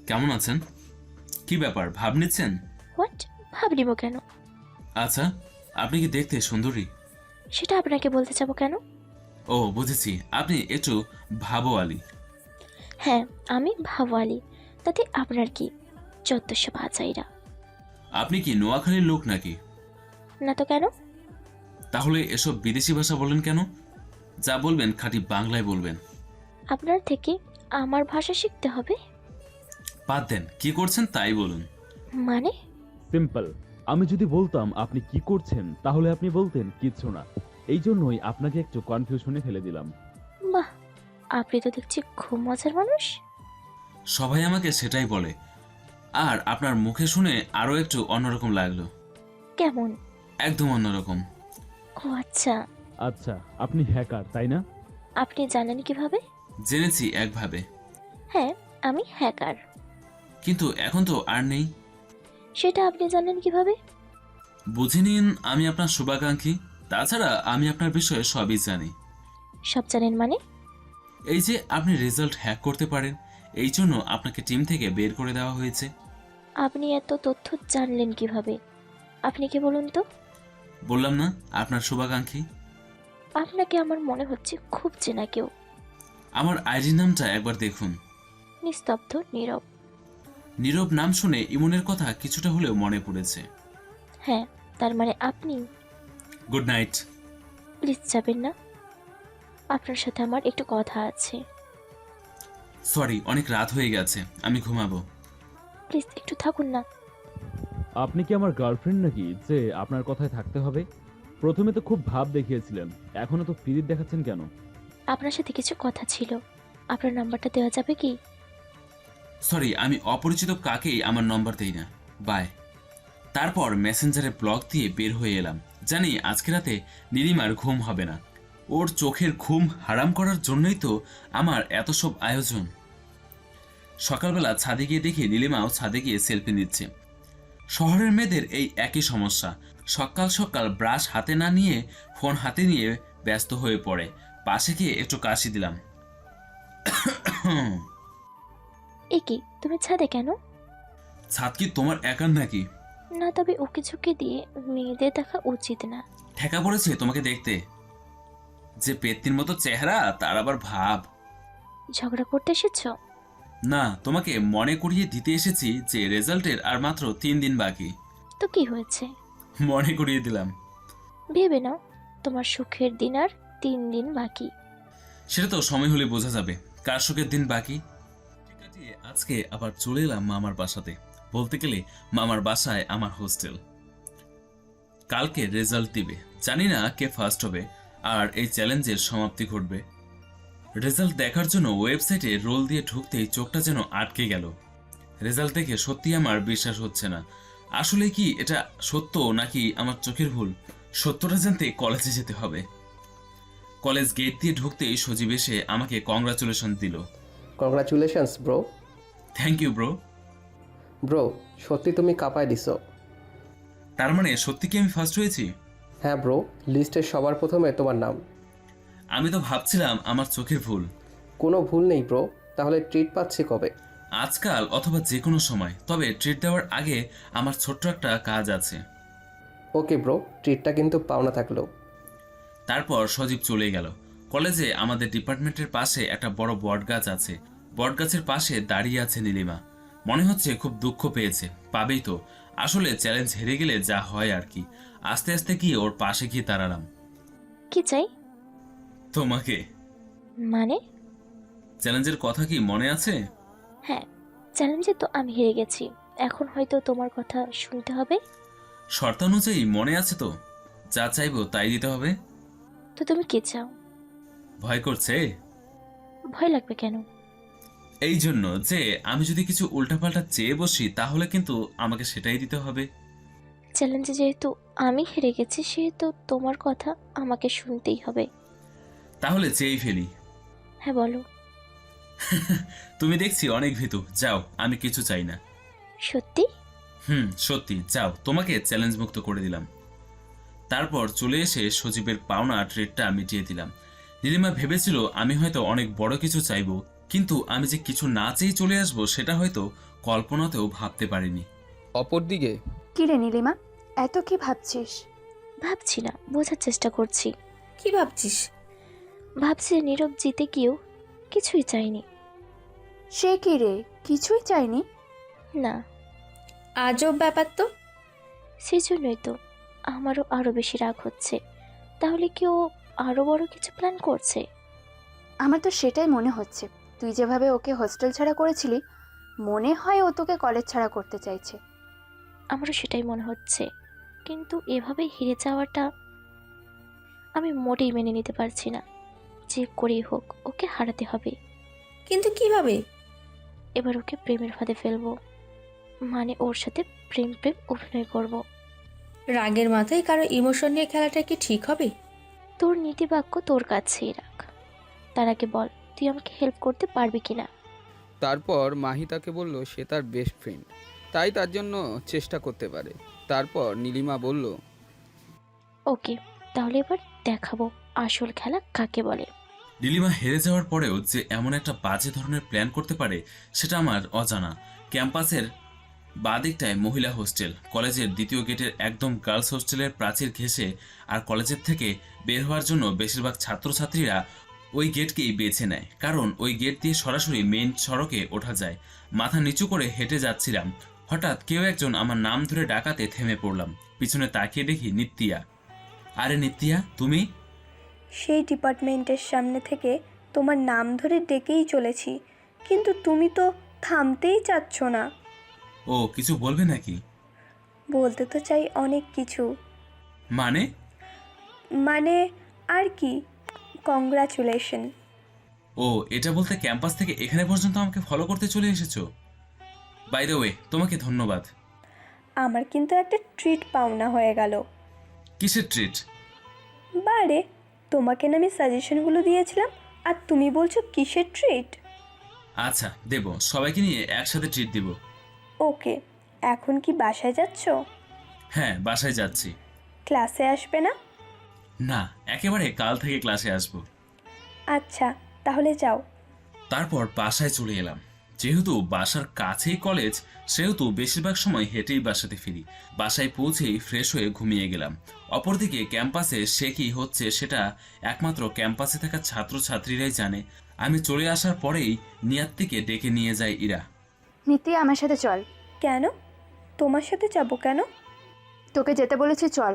কেমন আছেন? কি ব্যাপার, ভাব নিচ্ছেন? হোয়াট, ভাব নিব কেন? আচ্ছা, আপনি কি দেখতে সুন্দরী? সেটা আপনাকে বলতে যাবো কেন? ও বুঝেছি, আপনি একটু ভাবোয়ালি। হ্যাঁ, আমি ভাবওয়ালি, তাতে আপনার কি? যতস্ব ভাজাইরা। আপনি কি নোয়াখালীর লোক নাকি? না তো কেন? তাহলে এসব বিদেশি ভাষা বলেন কেন? যা বলবেন খাঁটি বাংলায় বলবেন। আপনার থেকে আমার ভাষা শিখতে হবে? বাদ দেন, কি করছেন তাই বলুন। মানে? সিম্পল, আমি যদি বলতাম আপনি কি করছেন তাহলে আপনি বলতেন কিচ্ছু না। এই জন্যই আপনাকে একটু কনফিউশনে ফেলে দিলাম। বাহ, আপনি তো দেখছি খুব মজার মানুষ। সবাই আমাকে সেটাই বলে, আর আপনার মুখে শুনে আরও একটু অন্যরকম লাগলো। কেমন? একদম অন্যরকম। ও আচ্ছা, আচ্ছা, আপনি হ্যাকার তাই না? আপনি জানেন কিভাবে? জেনেছি একভাবে, হ্যাঁ, আমি হ্যাকার। কিন্তু এখন তো আর নেই। সেটা আপনি জানেন কিভাবে? বুঝে নিন আমি আপনার শুভাকাঙ্ক্ষী। তাছাড়া আমি আপনার বিষয়ে সবই জানি। সব জানেন মানে? এই যে আপনি রেজাল্ট হ্যাক করতে পারেন, এই জন্য আপনাকে টিম থেকে বের করে দেওয়া হয়েছে। আপনি এত তথ্য জানলেন কিভাবে? আপনি কি বলুন তো? বললাম না আপনার শুভাকাঙ্ক্ষী। আপনাকে আমার মনে হচ্ছে খুব চেনা কেউ। আমার আইডি নামটা একবার দেখুন। নিস্তব্ধ, নীরব। নীরব নাম শুনে ইমনের কথা কিছুটা হলেও মনে পড়েছে। হ্যাঁ, তার মানে আপনি। Good night. প্লিজ যাবেন না, আপনার সাথে আমার একটু কথা আছে। সরি, অনেক রাত হয়ে গেছে, আমি ঘুমাবো। প্লিজ একটু থাকুন না। আপনি কি আমার গার্লফ্রেন্ড নাকি যে আপনার কথায় থাকতে হবে? প্রথমে তো খুব ভাব দেখিয়েছিলেন, এখনো তো পিরিত দেখাচ্ছেন কেন? আপনার সাথে কিছু কথা ছিল, আপনার নাম্বারটা দেওয়া যাবে কি? সরি, আমি অপরিচিত কাকেই আমার নম্বর দেই না। বাই। তারপর মেসেঞ্জারে ব্লক দিয়ে বের হয়ে এলাম। জানি আজকে রাতে নীলিমার ঘুম হবে না। ওর চোখের ঘুম হারাম করার জন্যই তো আমার এত সব আয়োজন। সকালবেলা ছাদে গিয়ে দেখি নীলিমাও ছাদে গিয়ে সেলফি নিচ্ছে। শহরের মেয়েদের এই একই সমস্যা, সকাল সকাল ব্রাশ হাতে না নিয়ে ফোন হাতে নিয়ে ব্যস্ত হয়ে পড়ে। পাশে গিয়ে একটু কাশি দিলাম। এ কি, তুমি ছাদে কেন? ছাদ কি তোমার একার নাকি? না, তবে ওকে ঝুঁকে দিয়ে মেয়েদের দেখা উচিত না। ঠেকা পড়েছে তোমাকে দেখতে, যে পেত্নির মতো চেহারা, তার আবার ভাব। ঝগড়া করতে এসেছো? না, তোমাকে মনে করিয়ে দিতে এসেছি যে রেজাল্টের আর মাত্র 3 দিন বাকি। তো কি হয়েছে? মনে করিয়ে দিলাম। ভেবে নাও, তোমার সুখের দিন আর 3 দিন বাকি। সেটা তো সময় হলে বোঝা যাবে কার সুখের দিন বাকি। কাটিয়ে আজকে আবার চলে এলাম মামার বাসাতে। বলতে গেলে মামার বাসায় আমার হোস্টেল। কালকে রেজাল্ট দিবে, জানি না কে ফার্স্ট হবে আর এই চ্যালেঞ্জের সমাপ্তি ঘটবে। রেজাল্ট দেখার জন্য ওয়েবসাইটে রোল দিয়ে ঢুকতেই চোখটা যেন আটকে গেল। রেজাল্ট দেখে সত্যি আমার বিশ্বাস হচ্ছে না। আসলে কি এটা সত্য নাকি আমার চোখের ভুল? সত্যটা জানতে কলেজে যেতে হবে। কলেজ গেট দিয়ে ঢুকতেই সজীব এসে আমাকে কংগ্রাচুলেশন দিল। Congratulations bro. Thank you bro. Bro, সত্যি তুমি কাঁপায় দিছো। তার মানে সত্যি কি আমি ফার্স্ট হয়েছি? হ্যাঁ ব্রো, লিস্টে সবার প্রথমে তোমার নাম। আমি তো ভাবছিলাম আমার চোখের ভুল। কোনো ভুল নেই ব্রো। তাহলে ট্রিট পাচ্ছি কবে? আজকাল অথবা যে কোনো সময়, তবে ট্রিট দেওয়ার আগে আমার ছোট্ট একটা কাজ আছে। ওকে ব্রো, ট্রিটটা কিন্তু পাওনা থাকলো। তারপর সজীব চলে গেল। কলেজে আমাদের ডিপার্টমেন্টের পাশে একটা বড় বটগাছ আছে। বটগাছের পাশে দাঁড়িয়ে আছে নীলিমা। মনে হচ্ছে খুব দুঃখ পেয়েছে, পাবেই তো। আসলে চ্যালেঞ্জ হেরে গেলে যা হয় আর কি। আস্তে আস্তে গিয়ে ওর পাশে গিয়ে দাঁড়ালাম। কি চাই? তোমাকে। মানে? চ্যালেঞ্জের কথা কি মনে আছে? হ্যাঁ, চ্যালেঞ্জে তো আমি হেরে গেছি, এখন হয়তো তোমার কথা শুনতে হবে। শর্তানুযায়ী মনে আছে তো? যা চাইবো তাই দিতে হবে। তো তুমি কি চাও? ভয় করছে? ভয় লাগবে কেন? এই জন্য যে আমি যদি কিছু উল্টাপাল্টা চেয়ে বসি তাহলে কিন্তু আমাকে সেটাই দিতে হবে। চ্যালেঞ্জে যেহেতু আমি হেরে গেছি, সেহেতু তোমার কথা আমাকে শুনতেই হবে। তাহলে চেয়েই ফেলি। হ্যাঁ বলো। তুমি দেখছি অনেক ভীতু, যাও, আমি কিছু চাই না। সত্যি? সত্যি, যাও, তোমাকে চ্যালেঞ্জ মুক্ত করে দিলাম। তারপর চলে এসে সজীবের পাওনা ট্রিটটা মিটিয়ে দিলাম। নীলিমা ভেবেছিল আমি হয়তো অনেক বড় কিছু চাইবো, কিন্তু আমি যে কিছু না চেয়ে চলে আসবো সেটা হয়তো কল্পনাতেও ভাবতে পারিনি। অপরদিকে কি রে নীলিমা, এত কি ভাবছিস? ভাবছি না, বোঝার চেষ্টা করছি। কি ভাবছিস? ভাবছি নীরব জিতে গিয়েও কিছুই চাইনি। সে কি রে, কিছুই চাইনি? না। আজব ব্যাপার তো। সেই জন্যই তো আমারও আরো বেশি রাগ হচ্ছে। তাহলে কি ও আরো বড় কিছু প্ল্যান করছে? আমার তো সেটাই মনে হচ্ছে। তুই যেভাবে ওকে হোস্টেল ছাড়া করেছিলি, মনে হয় ও তোকে কলেজ ছাড়া করতে চাইছে। আমারও সেটাই মনে হচ্ছে, কিন্তু এভাবে হেরে যাওয়াটা আমি মোটেই মেনে নিতে পারছি না। যে করেই হোক ওকে হারাতে হবে। কিন্তু কিভাবে? এবার ওকে প্রেমের ফাঁদে ফেলবো, মানে ওর সাথে প্রেম প্রেম অভিনয় করব। রাগের মাথায় কারো ইমোশন নিয়ে খেলাটা কি ঠিক হবে? তোর নীতিবাক্য তোর কাছেই রাখ। তার আগে বল, তুই আমাকে হেল্প করতে পারবি কিনা? তারপর মাহি তাকে বলল সে তার বেস্ট ফ্রেন্ড, তাই তার জন্য চেষ্টা করতে পারে। তারপর নীলিমা বলল, ওকে, তাহলে এবার দেখাবো আসল খেলা কাকে বলে। নীলিমা হেরে যাওয়ার পরেও যে এমন একটা বাজে ধরনের প্ল্যান করতে পারে সেটা আমার অজানা। ক্যাম্পাসের বাদিকটায় মহিলা হোস্টেল, কলেজের দ্বিতীয় গেটের একদম গার্লস হোস্টেলের প্রাচীর ঘেঁষে, আর কলেজের থেকে বের হওয়ার জন্য বেশিরভাগ ছাত্রছাত্রীরা ওই গেটকেই বেছে নেয়, কারণ ওই গেট দিয়ে সরাসরি মেইন সড়কে ওঠা যায়। মাথা নিচু করে হেঁটে যাচ্ছিলাম, হঠাৎ কেউ একজন আমার নাম ধরে ডাকাতে থেমে পড়লাম। পিছনে তাকিয়ে দেখি নিত্যিয়া। আরে নিত্যিয়া, তুমি? সেই ডিপার্টমেন্টের সামনে থেকে তোমার নাম ধরে ডেকেই চলেছি, কিন্তু তুমি তো থামতেই চাচ্ছ না। ও কিছু বলবে নাকি? বলতে তো চাই অনেক কিছু। মানে আর কি, কংগ্রাচুলেশন। ও, এটা বলতে ক্যাম্পাস থেকে এখানে পর্যন্ত আমাকে ফলো করতে চলে এসেছো? বাই দ্য ওয়ে, তোমাকে ধন্যবাদ। আমার কিন্তু একটা ট্রিট পাওনা হয়ে গেল। কিসের ট্রিট? বারে, তোমাকে না আমি সাজেশনগুলো দিয়েছিলাম, আর তুমি বলছো কিসের ট্রিট? আচ্ছা দেব, সবাইকে নিয়ে একসাথে ট্রিট দিব। ওকে, এখন কি বাসায় যাচ্ছ? হ্যাঁ, বাসায় যাচ্ছি। ক্লাসে আসবে না? না, একেবারে কাল থেকে ক্লাসে আসব। আচ্ছা, তাহলে যাও। তারপর বাসায় চলে এলাম। যেহেতু বাসার কাছেই কলেজ, সেহেতু বেশিরভাগ সময় হেঁটেই বাসাতে ফিরি। বাসায় পৌঁছেই ফ্রেশ হয়ে ঘুমিয়ে গেলাম। অপরদিকে ক্যাম্পাসে সে কি হচ্ছে সেটা একমাত্র ক্যাম্পাসে থাকা ছাত্রছাত্রীরাই জানে। আমি চলে আসার পরেই নিয়াত্তিকে ডেকে নিয়ে যায় ইরা। নীতি, আমার সাথে চল। কেন? তোমার সাথে যাব কেন? তোকে যেতে বলেছি, চল।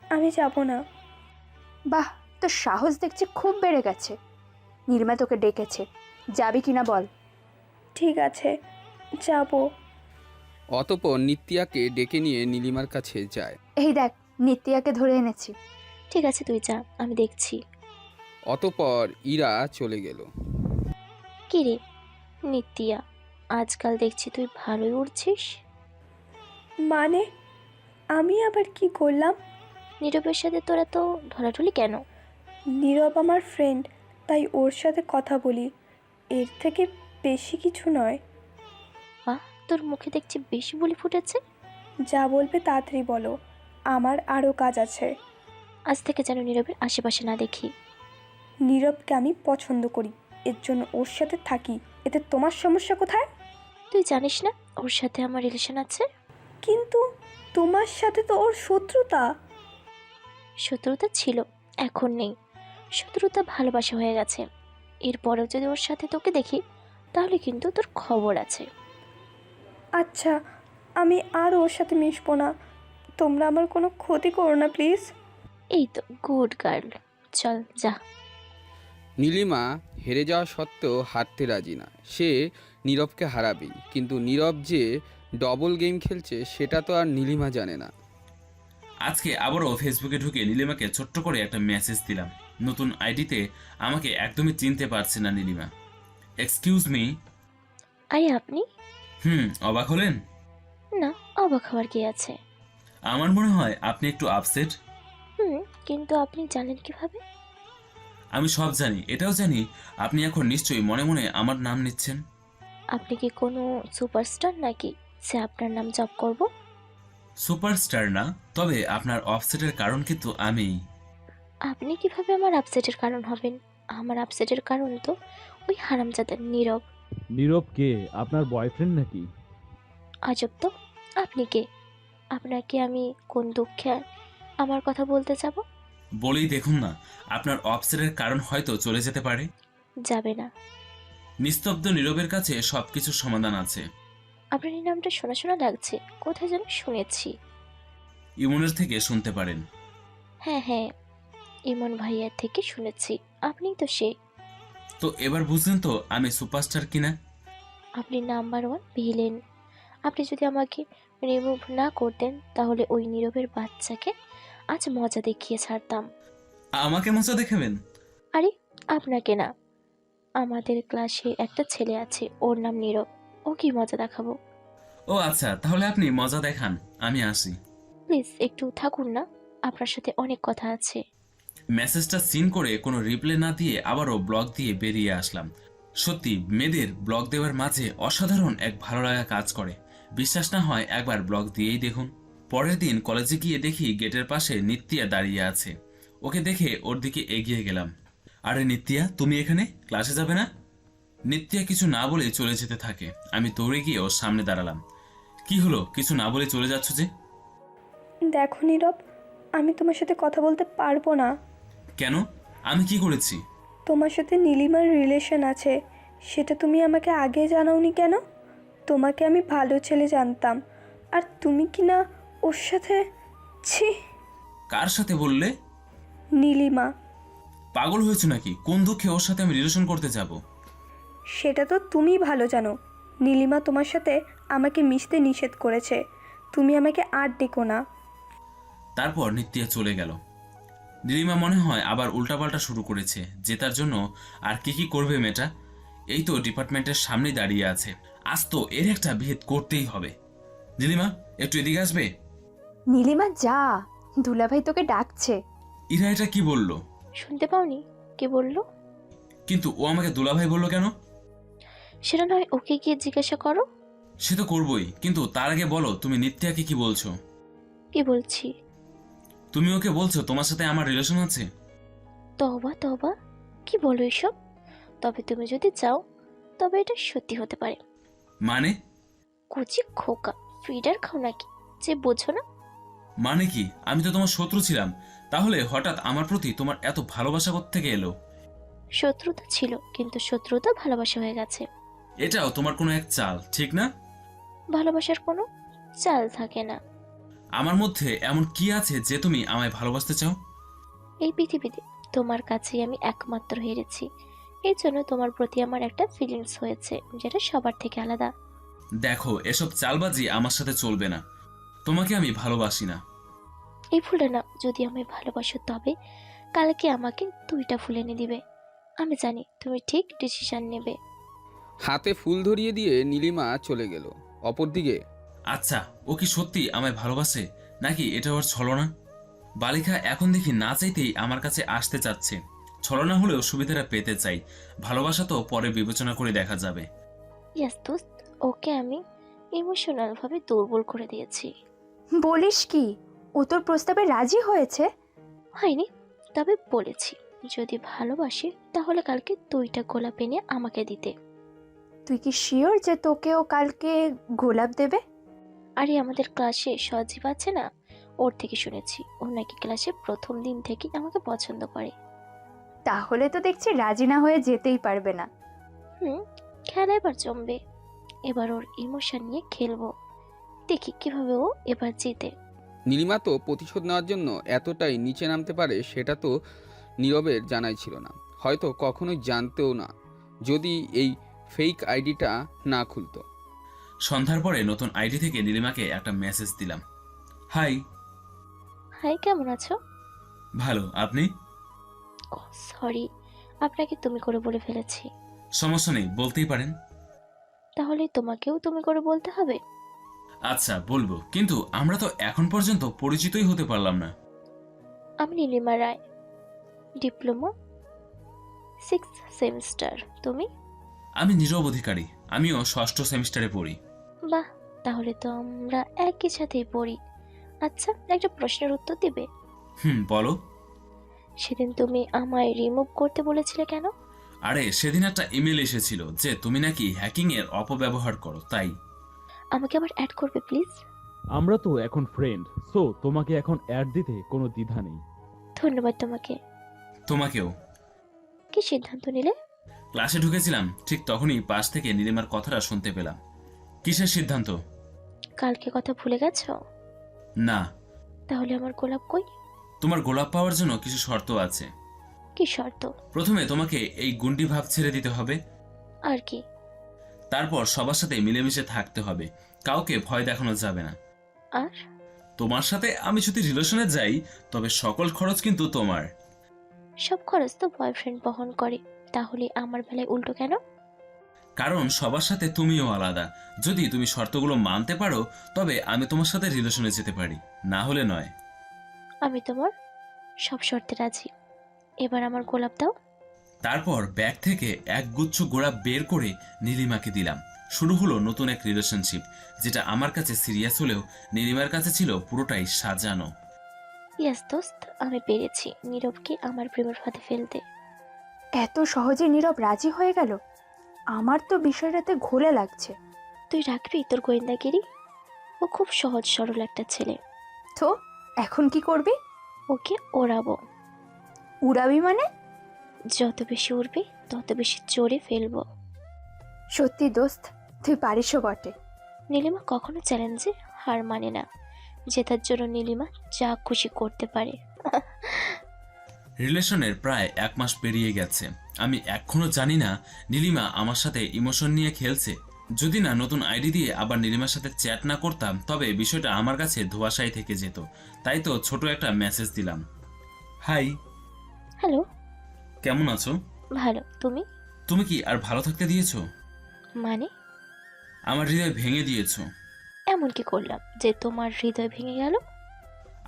আমি যাব না। বাহ, তোর সাহস দেখছি খুব বেড়ে গেছে। নীলিমা তোকে ডেকেছে, যাবি কিনা বল। ঠিক আছে, যাব। অতপর নিত্যাকে ডেকে নিয়ে নীলিমার কাছে যায়। এই দেখ, নিত্যাকে ধরে এনেছি। ঠিক আছে, তুই যা, আমি দেখছি। অতপর ইরা চলে গেল। কি রে নিত্যিয়া, আজকাল দেখছি তুই ভালোই উড়ছিস। মানে আমি আবার কি করলাম? নীরবের সাথে তোরা তো ঢলাঢলি কেন? নীরব আমার ফ্রেন্ড, তাই ওর সাথে কথা বলি, এর থেকে বেশি কিছু নয়। বাহ, তোর মুখে দেখছি বেশি বলি ফুটেছে। যা বলবে তাড়াতাড়ি বলো, আমার আরও কাজ আছে। আজ থেকে যেন নীরবের আশেপাশে না দেখি। নীরবকে আমি পছন্দ করি, এর জন্য ওর সাথে থাকি, এতে তোমার সমস্যা কোথায়? তুই জানিস না ওর সাথে আমার রিলেশন আছে? কিন্তু তোমার সাথে তো ওর শত্রুতা। শত্রুতা ছিল, এখন নেই। শত্রুতা ভালোবাসা হয়ে গেছে। এরপরেও যদি ওর সাথে তোকে দেখি তাহলে কিন্তু তোর খবর আছে। আচ্ছা, আমি আর ওর সাথে মিশবো না। তোমরা আমার কোনো ক্ষতি করো না প্লিজ। এই তো গুড গার্ল, চল যা। নীলিমা হেরে যাওয়া সত্ত্বেও হারতে রাজি না। সে নীরবকে হারাবেই, কিন্তু নীরব যে ডবল গেম খেলছে সেটা তো আর নীলিমা জানে না। আজকে আবারও ফেসবুকে ঢুকে নীলিমাকে ছোট্ট করে একটা মেসেজ দিলাম। নতুন আইডিতে আমাকে একদমই চিনতে পারছে না নীলিমা। Excuse me. আরে আপনি? অবাক হলেন? না, অবাক হওয়ার কি আছে? আমার মনে হয় আপনি একটু আপসেট। কিন্তু আপনি জানেন কিভাবে? আমি সব জানি, এটাও জানি আপনি এখন নিশ্চয়ই মনে মনে আমার নাম নিচ্ছেন। আপনি কি কোনো সুপারস্টার নাকি যে আপনার নাম জপ করব? সুপারস্টার না, তবে আপনার অফসেটের কারণ কিন্তু আমিই। আপনি কিভাবে আমার আপসেটের কারণ হবেন? আমার আপসেটের কারণ তো ওই হারামজাদা নীরব। নীরব কে? আপনার বয়ফ্রেন্ড নাকি? আজব তো, আপনি কে? আপনাকে আমি কোন দুঃখে আমার কথা বলতে যাব? বলেই দেখুন না, আপনার অফসেটের কারণ হয়তো চলে যেতে পারে। যাবে না। নিস্তব্ধ নীরবের কাছে সবকিছুর সমাধান আছে। আপনার এই নামটা শোনা শোনা লাগছে, কোথায় যেন শুনেছি। ইমনের থেকে শুনতে পারেন। হ্যাঁ, ইমন ভাইয়ার থেকে শুনেছি। আপনিই তো সে। তো এবার বুঝলেন তো আমি সুপারস্টার কিনা? আপনি নাম্বার 1 ভিলেন। আপনি যদি আমাকে রিমুভ না করতেন তাহলে ওই নীরবের বাচ্চাকে আজ মজা দেখিয়ে ছাড়তাম। আমাকে মজা দেখাবেন? আরে আপনাকে না, আমাদের ক্লাসে একটা ছেলে আছে, ওর নাম নীরব। ও কি মজা দেখাবো? ও আচ্ছা, তাহলে আপনি মজা দেখান, আমি আসি। প্লিজ একটু থাকুন না, আপনার সাথে অনেক কথা আছে। মেসেজটা সিন করে কোনো রিপ্লাই না দিয়ে আবারও ব্লগ দিয়ে বেরিয়ে আসলাম। সত্যি মেয়েদের ব্লগ দেওয়ার মাঝে অসাধারণ এক ভালো লাগা কাজ করে। বিশ্বাস না হয় একবার ব্লগ দিয়েই দেখুন। পরের দিন কলেজে গিয়ে দেখি গেটের পাশে নিত্যা দাঁড়িয়ে আছে। ওকে দেখে ওর দিকে এগিয়ে গেলাম। আরে নিত্যা, তুমি এখানে ক্লাসে যাবে না? নিত্যা কিছু না বলে চলে যেতে থাকে। আমি দৌড়ে গিয়ে ওর সামনে দাঁড়ালাম। কি হলো, কিছু না বলে চলে যাচ্ছ যে? দেখো নীরব, আমি তোমার সাথে কথা বলতে পারবো না। কেন? আমি কি করেছি? তোমার সাথে নীলিমার রিলেশন আছে, সেটা তুমি আমাকে আগে জানাওনি কেন? তোমাকে আমি ভালো ছেলে জানতাম, আর তুমি কি না ওর সাথে? ছি! কার সাথে বললে? নীলিমা। পাগল হয়েছে নাকি? কোন দুঃখে ওর সাথে আমি রিলেশন করতে যাব? সেটা তো তুমি ভালো জানো। নীলিমা তোমার সাথে আমাকে মিশতে নিষেধ করেছে। তুমি আমাকে আর ডেকো না। তারপর নিত্যা চলে গেল। নীলিমা মনে হয় আবার উল্টাপাল্টা শুরু করেছে। জেতার জন্য আর কি করবে মেয়েটা? এই তো ডিপার্টমেন্টের সামনে দাঁড়িয়ে আছে। আজ তো এর একটা ভেদ করতেই হবে। নীলিমা, একটু এদিকে আসবে? নীলিমা যা, দুলাভাই তোকে ডাকছে। ইরা এটা কি বলল? শুনতে পাওনি? কে বললো? কিন্তু ও আমাকে দুলাভাই বললো কেন? সেটা নয়, ওকে গিয়ে জিজ্ঞাসা করো। সে তো করবোই, কিন্তু তার আগে বলো তুমি নিত্যাকে কি বলছো? কি বলছি? তুমি ওকে বলছো তোমার সাথে আমার রিলেশন আছে? তবা তবা, কি বলো এসব? তবে তুমি যদি চাও তবে এটা সত্যি হতে পারে। মানে? কুচি খোকা, ফিডার খাও নাকি যে বোঝো না? মানে কি? আমি তো তোমার শত্রু ছিলাম, তাহলে হঠাৎ আমার প্রতি তোমার এত ভালোবাসা কোত্থেকে এলো? শত্রুতা ছিল, কিন্তু শত্রুতা ভালোবাসা হয়ে গেছে। এটাও তোমার কোনো এক চাল, ঠিক না? ভালোবাসার কোনো চাল থাকে না। আমার মধ্যে এমন কি আছে যে তুমি আমায় ভালোবাসতে চাও? এই পৃথিবীতে তোমার কাছেই আমি একমাত্র হেরেছি। এই জন্য তোমার প্রতি আমার একটা ফিলিংস হয়েছে, যেটা সবার থেকে আলাদা। দেখো, এসব চালবাজি আমার সাথে চলবে না। তোমাকে আমি ভালোবাসি না। এই ফুলটা না, যদি আমি ভালোবাসো তবে কালকে আমাকে 2টা ফুল এনে দিবে। আমি জানি তুমি ঠিক ডিসিশন নেবে। হাতে ফুল ধরিয়ে দিয়ে নীলিমা চলে গেল। অপরদিকে, আচ্ছা, ও কি সত্যি আমায় ভালোবাসে নাকি এটা ওর ছলনা? বালিকা এখন দেখি না চাইতেই আমার কাছে আসতে চাচ্ছে। ছলনা হলেও সুবিধাটা পেতে চাই। ভালোবাসা তো পরে বিবেচনা করে দেখা যাবে। ইয়াস দোস্ত, ওকে আমি ইমোশনাল ভাবে দুর্বল করে দিয়েছি। বলিস কি, ও তোর প্রস্তাবে রাজি হয়েছে? হয়নি, তবে বলেছি যদি ভালোবাসি তাহলে কালকে 2টা গোলাপ এনে আমাকে দিতে। তুই কি শিওর যে তোকে ও কালকে গোলাপ দেবে? আরে আমাদের ক্লাসে সজীব আছে না, ওর থেকে শুনেছি ও নাকি ক্লাসে প্রথম দিন থেকে আমাকে পছন্দ করে। তাহলে তো দেখছি রাজি না হয়ে যেতেই পারবে না। খেলা এবার জমবে। এবার ওর ইমোশন নিয়ে খেলবো, দেখি কিভাবে ও এবার জিতে। নীলিমা তো প্রতিশোধ নেওয়ার জন্য এতটাই নিচে নামতে পারে সেটা তো নীরবের জানাই ছিল না, হয়তো কখনোই জানতেও না যদি এই ফেক আইডিটা না খুলতো। সন্ধ্যার পরে নতুন আইডি থেকে নীলিমাকে একটা মেসেজ দিলাম। হাই। হাই, কেমন আছো? ভালো, আপনি? সরি, আপনাকে তুমি করে বলে ফেলেছি। সমস্যা নেই, বলতেই পারেন। তাহলে তোমাকেও তুমি করে বলতে হবে? আচ্ছা বলবো, কিন্তু আমরা তো এখন পর্যন্ত পরিচিতই হতে পারলাম না। আমি নীলিমা রায়, ডিপ্লোমা 6th সেমিস্টার। তুমি? আমি নীরব অধিকারী, আমিও 6ষ্ঠ সেমিস্টারে পড়ি। বাহ, তাহলে তো আমরা একই সাথেই পড়ি। আচ্ছা, একটা প্রশ্নের উত্তর দিবে? বলো। সেদিন তুমি আমায় রিমুভ করতে বলেছিলে কেন? আরে সেদিন একটা ইমেল এসেছিল যে তুমি নাকি হ্যাকিং এর অপব্যবহার করো, তাই। আমাকে আবার অ্যাড করবে প্লিজ? আমরা তো এখন ফ্রেন্ড, সো তোমাকে এখন অ্যাড দিতে কোনো দ্বিধা নেই। ধন্যবাদ তোমাকে। তোমাকেও। কি সিদ্ধান্ত নিলে? ক্লাসে ঢুকেছিলাম, ঠিক তখনই পাশ থেকে নীলিমার কথাটা শুনতে পেলাম। কিসের সিদ্ধান্ত? কালকে কথা ভুলে গেছো? না। তাহলে আমার গোলাপ কই? তোমার গোলাপ পাওয়ার জন্য কিছু শর্ত আছে। কি শর্ত? প্রথমে তোমাকে এই গুন্ডি ভাব ছেড়ে দিতে হবে। আর কি? তারপর সবার সাথে মিলেমিশে থাকতে হবে, কাউকে ভয় দেখানো যাবে না। আর? তোমার সাথে আমি যদি রিলেশনে যাই তবে সকল খরচ কিন্তু তোমার। সব খরচ তো বয়ফ্রেন্ড বহন করে, তাহলে আমার বেলায় উল্টো কেন? কারণ সবার সাথে তুমিও আলাদা। যদি তুমি শর্তগুলো মানতে পারো তবে আমি তোমার সাথে রিলেশনে যেতে পারি, না হলে নয়। আমি তোমার সব শর্তে রাজি। এবার আমার গোলাপ দাও। তারপর ব্যাগ থেকে এক গুচ্ছ গোলাপ বের করে নীলিমাকে দিলাম। শুরু হলো নতুন এক রিলেশনশিপ, যেটা আমার কাছে সিরিয়াস হলেও নীলিমার কাছে ছিল পুরোটাই সাজানো। ইয়াস দোস্ত, আমি পেরেছি নীরবকে আমার প্রেমের ফাঁদে ফেলতে। এত সহজে নীরব রাজি হয়ে গেল? আমার তো বিষয়টাতে ঘোলে লাগছে। তুই রাখবি তোর গোয়েন্দাগিরি? ও খুব সহজ সরল একটা ছেলে। তো এখন কি করবি? ওকে ওড়াবো। উড়াবি মানে? যত বেশি উড়বে তত বেশি চড়ে ফেলবো। সত্যি দোস্ত, তুই পারিসও বটে। নীলিমা কখনো চ্যালেঞ্জে হার মানে না। জেতার জন্য নীলিমা যা খুশি করতে পারে। রিলেশনের প্রায় 1 মাস পেরিয়ে গেছে। আমি এখনো জানি না নীলিমা আমার সাথে ইমোশন নিয়ে খেলছে। যদি না নতুন আইডি দিয়ে আবার নীলিমার সাথে চ্যাট না করতাম তবে বিষয়টা আমার কাছে ধোঁয়াশাই থেকে যেত। তাই তো ছোট একটা মেসেজ দিলাম। হাই। হ্যালো। কেমন আছো? ভালো, তুমি? তুমি কি আর ভালো থাকতে দিয়েছো? মানে? আমার হৃদয় ভেঙে দিয়েছো। এমন কি করলাম যে তোমার হৃদয় ভেঙে গেল?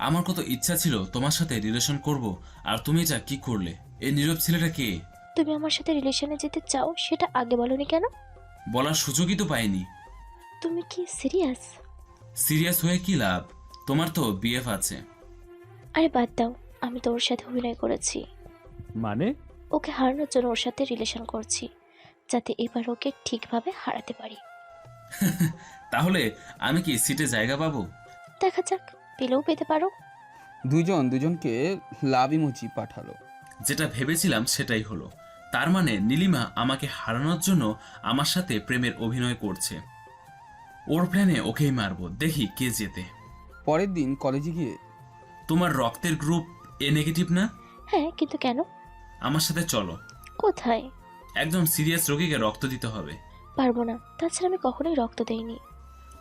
আমার কত ইচ্ছা ছিল তোমার সাথে রিলেশন করব, আর তুমি এটা কি করলে? এই নীরব ছেলেটা কে? তুমি আমার সাথে রিলেশনে যেতে চাও সেটা আগে বলনি কেন? বলার সুযোগই তো পাইনি। তুমি কি সিরিয়াস? সিরিয়াস হয়ে কি লাভ? তোমার তো বিএফ আছে। আরে বাদ দাও, আমি তো ওর সাথে অভিনয় করেছি। মানে? ওকে হারানোর জন্য ওর সাথে রিলেশন করছি, যাতে এবার ওকে ঠিকভাবে হারাতে পারি। তাহলে আমি কি সিটে জায়গা পাবো? দেখা যাক, পেলেও পেতে পারো। দুজন দুজনকে লাভ ইমোজি পাঠালো। যেটা ভেবেছিলাম সেটাই হলো। তার মানে নীলিমা আমাকে হারানোর জন্য আমার সাথে প্রেমের অভিনয় করছে। ওর প্ল্যানে ওকেই মারবো, দেখি কে জেতে। পরের দিন কলেজে গিয়ে, তোমার রক্তের গ্রুপ এ নেগেটিভ না? হ্যাঁ, কিন্তু কেন? আমার সাথে চলো। কোথায়? একদম সিরিয়াস রোগীকে রক্ত দিতে হবে। পারবো না, তাছাড়া আমি কখনোই রক্ত দেইনি।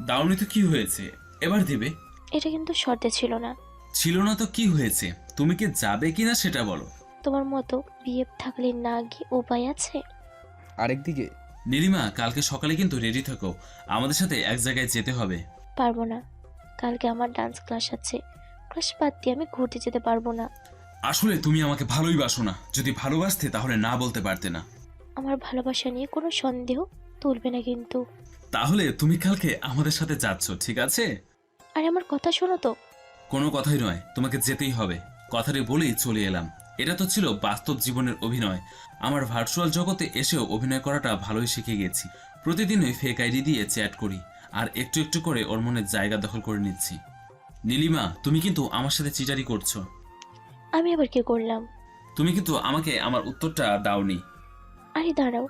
দাওনি তো কি হয়েছে, এবার দিবে। এটা কিন্তু শর্তে ছিল না। ছিল না তো কি হয়েছে? তুমি কি যাবে কিনা সেটা বলো। তোমার মতো বিয়ে থাকলে না গিয়ে উপায় আছে? আরেকদিকে, নীলিমা কালকে সকালে কিন্তু রেডি থাকো, আমাদের সাথে এক জায়গায় যেতে হবে। পারবো না, কালকে আমার ডান্স ক্লাস আছে। ক্লাস বাদ দিয়ে আমি ঘুরতে যেতে পারবো না। আসলে তুমি আমাকে ভালোই বাসো না। যদি ভালোবাসতে তাহলে না বলতে পারতে না। আমার ভালোবাসা নিয়ে কোনো সন্দেহ তুলবে না কিন্তু। তাহলে তুমি কালকে আমাদের সাথে যাচ্ছ, ঠিক আছে? আরে আমার কথা শোনো তো। কোনো কথাই নয়, তোমাকে যেতেই হবে। কথাটি বলেই চলে এলাম। এটা তো ছিল বাস্তব জীবনের অভিনয়। আমার ভার্চুয়াল জগতে এসেও অভিনয় করাটা ভালোই শিখে গেছি। প্রতিদিনই ফেক আইডি দিয়ে চ্যাট করি, আর একটু একটু করে ওর মনে জায়গা দখল করে নিচ্ছি। নীলিমা, তুমি কিন্তু আমার সাথে চিটারি করছো। আমি আবার কি করলাম? তুমি কিন্তু আমাকে আমার উত্তরটা দাওনি। আরে দাঁড়াও,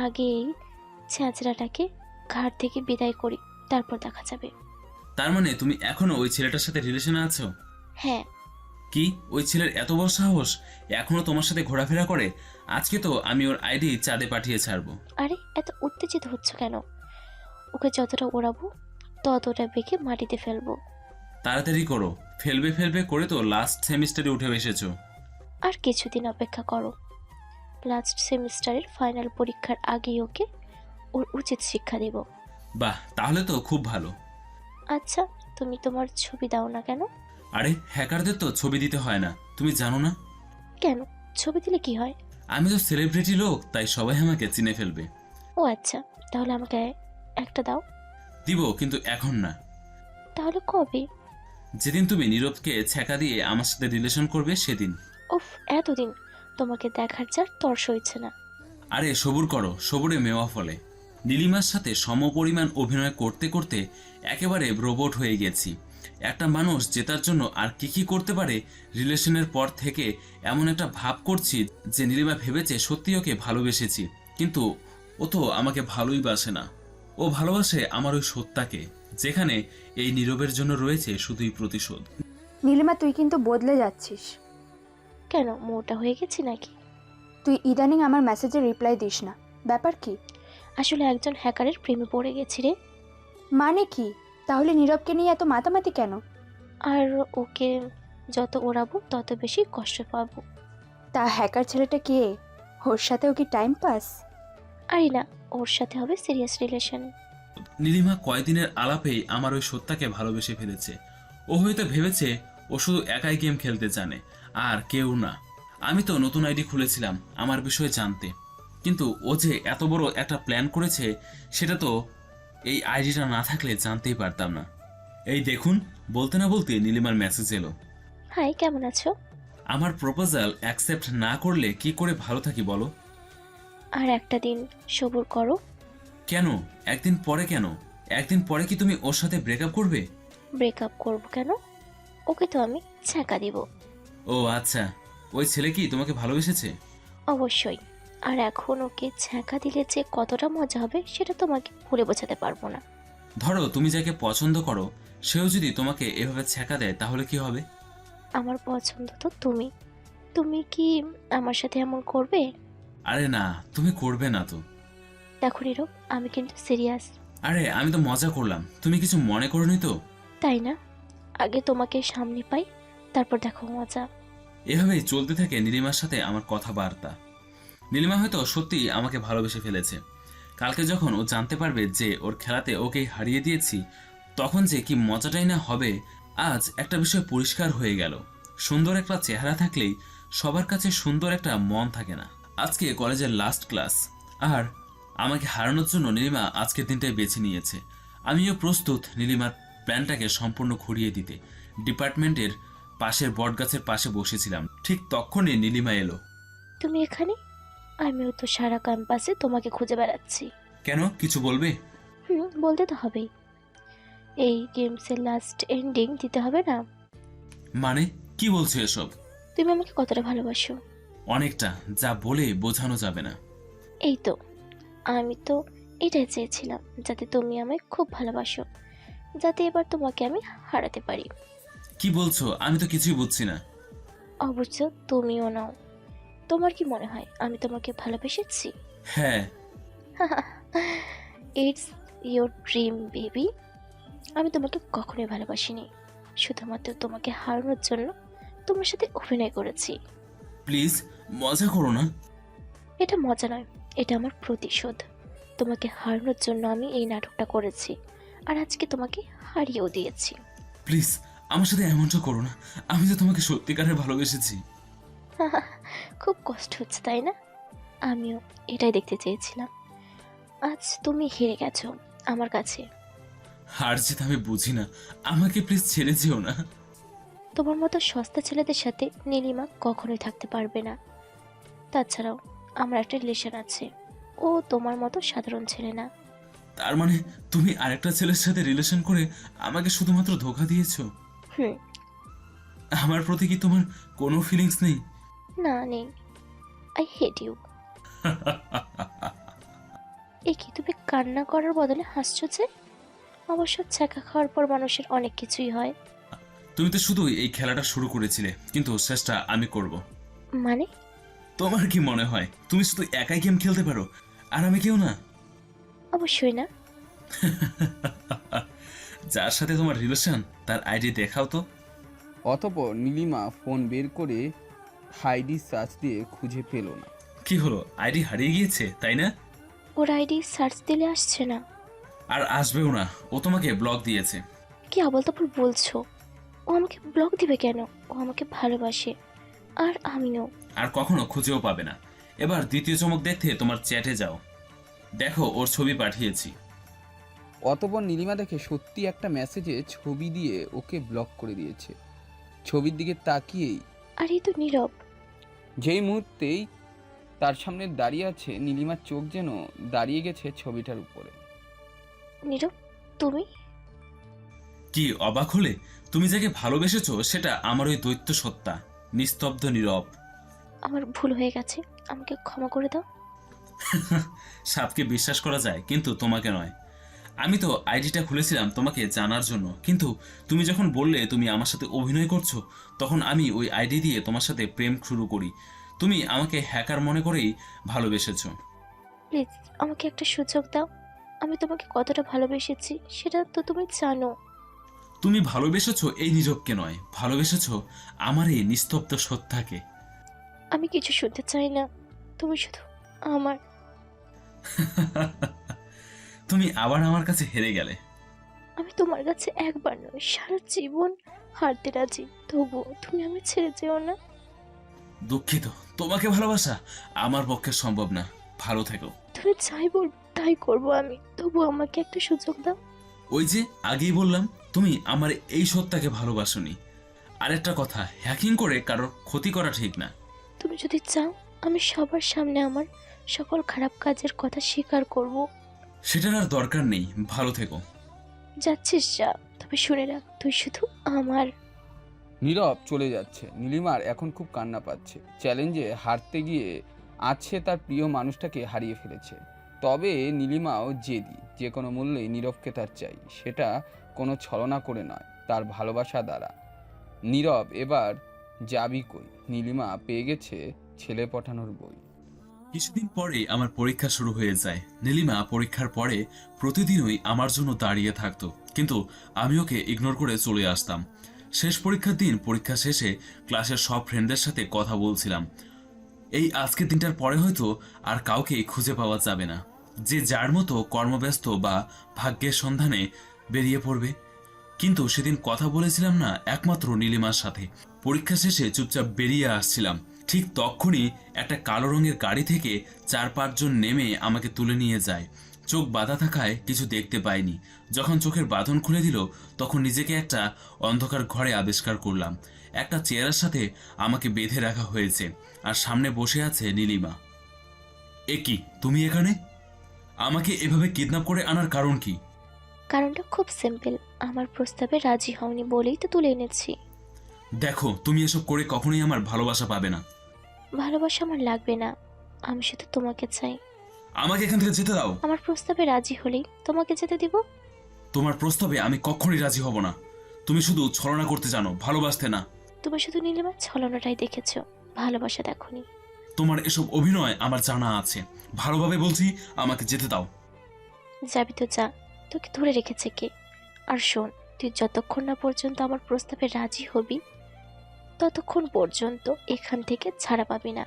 আগে এই ছেঁচড়াটাকে ঘাট থেকে বিদায় করি, তারপর দেখা যাবে। তার মানে তুমি এখনো ওই ছেলেটার সাথে রিলেশনে আছো? হ্যাঁ। কি, ওই ছেলের এত বড় সাহস এখনো তোমার সাথে ঘোরাফেরা করে? আজকে তো আমি ওর আইডি চাঁদে পাঠিয়ে ছাড়বো। আরে এত উত্তেজিত হচ্ছ কেন? ওকে যতটা ওড়াবো ততটা বেঁকে মাটিতে ফেলবো। তাড়াতাড়ি করো, ফেলবে ফেলবে করে তো লাস্ট সেমিস্টারে উঠে এসেছো। আর কিছুদিন অপেক্ষা করো, লাস্ট সেমিস্টারের ফাইনাল পরীক্ষার আগেই ওকে ওর উচিত শিক্ষা দেব। বাহ, তাহলে তো খুব ভালো। আচ্ছা, তুমি তোমার ছবি দাও না কেন? আরে হ্যাকারদের তো ছবি দিতে হয় না, তুমি জানো না? কেন, ছবি দিলে কি হয়? আমি তো সেলিব্রিটি লোক, তাই সবাই আমাকে চিনে ফেলবে। ও আচ্ছা, তাহলে আমাকে একটা দাও। দিব, কিন্তু এখন না। তাহলে কবে? যেদিন তুমি নীরবকে ছ্যাঁকা দিয়ে আমার সাথে রিলেশন করবে সেদিন। উফ, এতদিন তোমাকে দেখার যার তর্স হয়েছে না। আরে সবুর করো, সবুরে মেওয়া ফলে। নীলিমার সাথে সমপরিমাণ অভিনয় করতে করতে একেবারে রোবট হয়ে গেছি। একটা মানুষ জেতার জন্য আর কি কি করতে পারে, রিলেশনের পর থেকে এমন একটা ভাব করছি যে নীলিমা ভেবেছে সত্যি ওকে ভালোবেসেছি, কিন্তু ও তো আমাকে ভালোই বাসে না। ও ভালোবাসে আমার ওই সত্তাকে, যেখানে এই নীরবের জন্য রয়েছে শুধুই প্রতিশোধ। নীলিমা, তুই কিন্তু বদলে যাচ্ছিস। কেন, মোটা হয়ে গেছি নাকি? তুই ইদানিং আমার মেসেজে রিপ্লাই দিস না, ব্যাপার কি? আসলে একজন হ্যাকারের প্রেমে পড়ে গেছি রে। মানে কি? তাহলে নীরবকে নিয়ে এত মাতামাতি কেন? আর ওকে যত ওড়াবো তত বেশি কষ্ট পাবো। তা হ্যাকার ছেলেটা কে? ওর সাথেও কি টাইম পাস? আরে না, ওর সাথে হবে সিরিয়াস রিলেশন। নীলিমা কয়দিনের আলাপেই আমার ওই সত্যাকে ভালোবেসে ফেলেছে। ও হয়তো ভেবেছে ও শুধু একাই গেম খেলতে জানে, আর কেউ না। আমি তো নতুন আইডি খুলেছিলাম আমার বিষয়ে জানতে, কিন্তু ও যে এত বড় একটা প্ল্যান করেছে সেটা তো এই আইডিটা না থাকলে জানতেই পারতাম না। এই দেখুন, বলতে না বলতে নীলিমার মেসেজ এলো। হাই, কেমন আছো? আমার প্রপোজাল অ্যাকসেপ্ট না করলে কি করে ভালো থাকি বলো? আর একটা দিন সবুর করো। কেন একদিন পরে? কেন একদিন পরে কি তুমি ওর সাথে ব্রেকআপ করবে? ব্রেকআপ করব কেন? ওকে তো আমি ছ্যাঁকা দিব। ও আচ্ছা, ওই ছেলে কি তোমাকে ভালোবেসেছে? অবশ্যই। আর এখন ওকে ছ্যাঁকা দিলে যে কতটা মজা হবে সেটা তোমাকে বলে বোঝাতে পারবো না। ধরো তুমি যাকে পছন্দ করো সেও যদি তোমাকে এভাবে ছ্যাঁকা দেয় তাহলে কি হবে? আমার পছন্দ তো তুমি। তুমি কি আমার সাথে এমন করবে? আরে না, তুমি করবে না তো। দেখো নীরব, আমি কিন্তু সিরিয়াস। আরে আমি তো মজা করলাম, তুমি কিছু মনে করোনি তো? তাই না? আগে তোমাকে সামনে পাই, তারপর দেখো মজা। এভাবেই চলতে থাকে নীলিমার সাথে আমার কথাবার্তা। নীলিমা হয়তো সত্যিই আমাকে ভালোবেসে ফেলেছে। কালকে যখন ও জানতে পারবে যে ওর খেলাতে ওকে হারিয়ে দিয়েছি, তখন যে কি মজাটাই না হবে। আজ একটা বিষয় পরিষ্কার হয়ে গেল, সুন্দর একটা চেহারা থাকলেই সবার কাছে সুন্দর একটা মন থাকে না। আজকে কলেজের লাস্ট ক্লাস, আর আমাকে হারানোর জন্য নীলিমা আজকের দিনটাই বেছে নিয়েছে। আমিও প্রস্তুত নীলিমার প্ল্যানটাকে সম্পূর্ণ ঘুরিয়ে দিতে। ডিপার্টমেন্টের পাশের বটগাছের পাশে বসেছিলাম, ঠিক তখনই নীলিমা এলো। তুমি এখানে? আমিও তো সারা ক্যাম্পাসে তোমাকে খুঁজে বেড়াচ্ছি। কেন, কিছু বলবে? বলতে তো হবেই। এই গেমসের লাস্ট এন্ডিং দিতে হবে না? মানে কি বলছো এসব? তুমি আমাকে কতটা ভালোবাসো? অনেকটা, যা বলে বোঝানো যাবে না। এই তো, আমি তো এটাই চেয়েছিলাম, যাতে তুমি আমায় খুব ভালোবাসো, যাতে এবার তোমাকে আমি হারাতে পারি। কি বলছো? আমি তো কিছুই বুঝছি না। অবশ্য তুমিও নাও। তোমার কি মনে হয় আমি তোমাকে ভালোবেসেছি? হ্যাঁ। It's your dream baby. আমি তোমাকে কখনোই ভালোবাসিনি, শুধুমাত্র তোমাকে হারানোর জন্য তোমার সাথে অভিনয় করেছি। প্লিজ মজা করো না। এটা মজা নয়, এটা আমার প্রতিশোধ। তোমাকে হারানোর জন্য আমি এই নাটকটা করেছি, আর আজকে তোমাকে হারিয়েও দিয়েছি। প্লিজ আমার সাথে এমনটা করো না, আমি তো তোমাকে সত্যিকারের ভালোবেসেছি। খুব কষ্ট হচ্ছে তাই না? আমিও এটাই দেখতে চেয়েছিলাম। আজ তুমি হেরে গেছো আমার কাছে। হার জিত আমি বুঝি না, আমাকে প্লিজ ছেড়ে যেও না। তোমার মতো সস্তা ছেলেদের সাথে নীলিমা কখনোই থাকতে পারবে না। তাছাড়াও আমার একটা রিলেশন আছে, ও তোমার মতো সাধারণ ছেলে না। তার মানে তুমি আরেকটা ছেলের সাথে রিলেশন করে আমাকে শুধুমাত্র ধোঁকা দিয়েছো? আমার প্রতি কি তোমার কোনো ফিলিংস নেই? না, নেই। I hate you. এই কি, তুমি কান্না করার বদলে হাসছো যে? অবশ্য ছ্যাঁকা খাওয়ার পর মানুষের অনেক কিছুই হয়। তুমি তো শুধু এই খেলাটা শুরু করেছিলে, কিন্তু শেষটা আমি করব। মানে? তোমার কি মনে হয় তুমি শুধু একাই গেম খেলতে পারো আর আমি কেউ না? অবশ্যই না। যার সাথে তোমার রিলেশন তার আইডি দেখাও তো। অতঃপর নীলিমা ফোন বের করে আইডি সার্চ দিয়ে খুঁজে পেল না। কি হলো, আইডি হারিয়ে গিয়েছে তাই না? ওর আইডি সার্চ দিলে আসছে না। আর আসবেও না, ও তোমাকে ব্লক দিয়েছে। কি আবলতাবল বলছো? ও আমাকে ব্লক দিবে কেন? ও আমাকে ভালোবাসে, আর আমিও। আর কখনো খুঁজেও পাবে না। এবার দ্বিতীয় চমক দেখতে তোমার চ্যাটে যাও, দেখো ওর ছবি পাঠিয়েছি। অতঃপর নীলিমা দেখে সত্যি একটা মেসেজে ছবি দিয়ে ওকে ব্লক করে দিয়েছে। ছবির দিকে তাকিয়েই আর এই তো নীরব। যেই মুহূর্তেই তার সামনে দাঁড়িয়ে আছে, নীলিমার চোখ যেন দাঁড়িয়ে গেছে ছবিটার উপরে। নীরব, তুমি? কি অবাক হলে? তুমি যাকে ভালোবেসেছো সেটা আমার ওই দৈত্য সত্তা, নিস্তব্ধ নীরব। আমার ভুল হয়ে গেছে, আমাকে ক্ষমা করে দাও। সাপকে বিশ্বাস করা যায় কিন্তু তোমাকে নয়। আমি তো আইডিটা খুলেছিলাম তোমাকে জানার জন্য, কিন্তু তুমি যখন বললে তুমি আমার সাথে অভিনয় করছো, তখন আমি ওই আইডি দিয়ে তোমার সাথে প্রেম শুরু করি। তুমি আমাকে হ্যাকার মনে করেই ভালোবেসেছো। প্লিজ আমাকে একটা সুযোগ দাও। আমি তোমাকে কতটা ভালোবেসেছি সেটা তো তুমি জানো। তুমি ভালোবেসেছো এই নীরবকে নয়, ভালোবেসেছো আমার এই নিস্তব্ধ সত্তাকে। আমি কিছু শুনতে চাই না, তুমি শুধু আমার। তুমি আবার আমার কাছে হেরে গেলে। আমি তোমার কাছে একবার নয়, সারা জীবন হারতে রাজি, তবুও তুমি আমি ছেড়ে যেও না। দুঃখিত, তোমাকে ভালোবাসা আমার পক্ষে সম্ভব না। ভালো থেকো। তুমি যাই বলবো তাই করবো আমি, তবু আমাকে একটা সুযোগ দাও। ওই যে আগেই বললাম, তুমি আমার এই সত্তাকে ভালোবাসোনি। আরেকটা কথা, হ্যাকিং করে কারোর ক্ষতি করা ঠিক না। তুমি যদি চাও আমি সবার সামনে আমার সকল খারাপ কাজের কথা স্বীকার করব। সেটার আর দরকার নেই। ভালো থেকো। যাচ্ছিস যা, তবে শুনে রাখ তুই শুধু আমার। নীরব চলে যাচ্ছে। নীলিমার এখন খুব কান্না পাচ্ছে। চ্যালেঞ্জে হারতে গিয়ে আজ সে তার প্রিয় মানুষটাকে হারিয়ে ফেলেছে। তবে নীলিমাও জেদি, যে কোনো মূল্যে নীরবকে তার চাই। সেটা কোনো ছলনা করে নয়, তার ভালোবাসা দ্বারা। নীরব এবার যাবি কই? নীলিমা পেয়ে গেছে ছেলে পাঠানোর বই। কিছুদিন পরে আমার পরীক্ষা শুরু হয়ে যায়। নীলিমা পরীক্ষার পরে প্রতিদিনই আমার জন্য দাঁড়িয়ে থাকতো, কিন্তু আমি ওকে ইগনোর করে চলে আসতাম। শেষ পরীক্ষার দিন পরীক্ষা শেষে ক্লাসের সব ফ্রেন্ডদের সাথে কথা বলছিলাম। এই আজকের দিনটার পরে হয়তো আর কাউকে খুঁজে পাওয়া যাবে না, যে যার মতো কর্মব্যস্ত বা ভাগ্যের সন্ধানে বেরিয়ে পড়বে। কিন্তু সেদিন কথা বলেছিলাম না একমাত্র নীলিমার সাথে। পরীক্ষা শেষে চুপচাপ বেরিয়ে আসছিলাম, ঠিক তখনই একটা কালো রঙের গাড়ি থেকে 4-5 জন নেমে আমাকে তুলে নিয়ে যায়। চোখ বাঁধা থাকায় কিছু দেখতে পাইনি। যখন চোখের বাঁধন খুলে দিল তখন নিজেকে একটা অন্ধকার ঘরে আবিষ্কার করলাম। একটা চেয়ারের সাথে আমাকে বেঁধে রাখা হয়েছে, আর সামনে বসে আছে নীলিমা। এ কি, তুমি এখানে? আমাকে এভাবে কিডন্যাপ করে আনার কারণ কি? কারণটা খুব সিম্পল, আমার প্রস্তাবে রাজি হওনি বলেই তো তুলে এনেছি। দেখো, তুমি এসব করে কখনোই আমার ভালোবাসা পাবে না। ভালোবাসা আমার লাগবে না, আমি শুধু তোমাকে চাই। আমাকে এখান থেকে যেতে দাও। আমার প্রস্তাবে রাজি হলেই তোমাকে যেতে দিব। তোমার প্রস্তাবে আমি কখনোই রাজি হব না। তুমি শুধু ছলনা করতে জানো, ভালোবাসতে না। তুমি শুধু নীলিমা ছলনাটাই দেখেছো, ভালোবাসা দেখোনি। তোমার এসব অভিনয় আমার জানা আছে। ভালোভাবে বলছি, আমাকে যেতে দাও। যাবি তো যা, তোকে ধরে রেখেছে কে? আর শোন, তুই যতক্ষণ না পর্যন্ত আমার প্রস্তাবে রাজি হবি ততক্ষণ পর্যন্ত এখান থেকে ছাড়া পাবি না।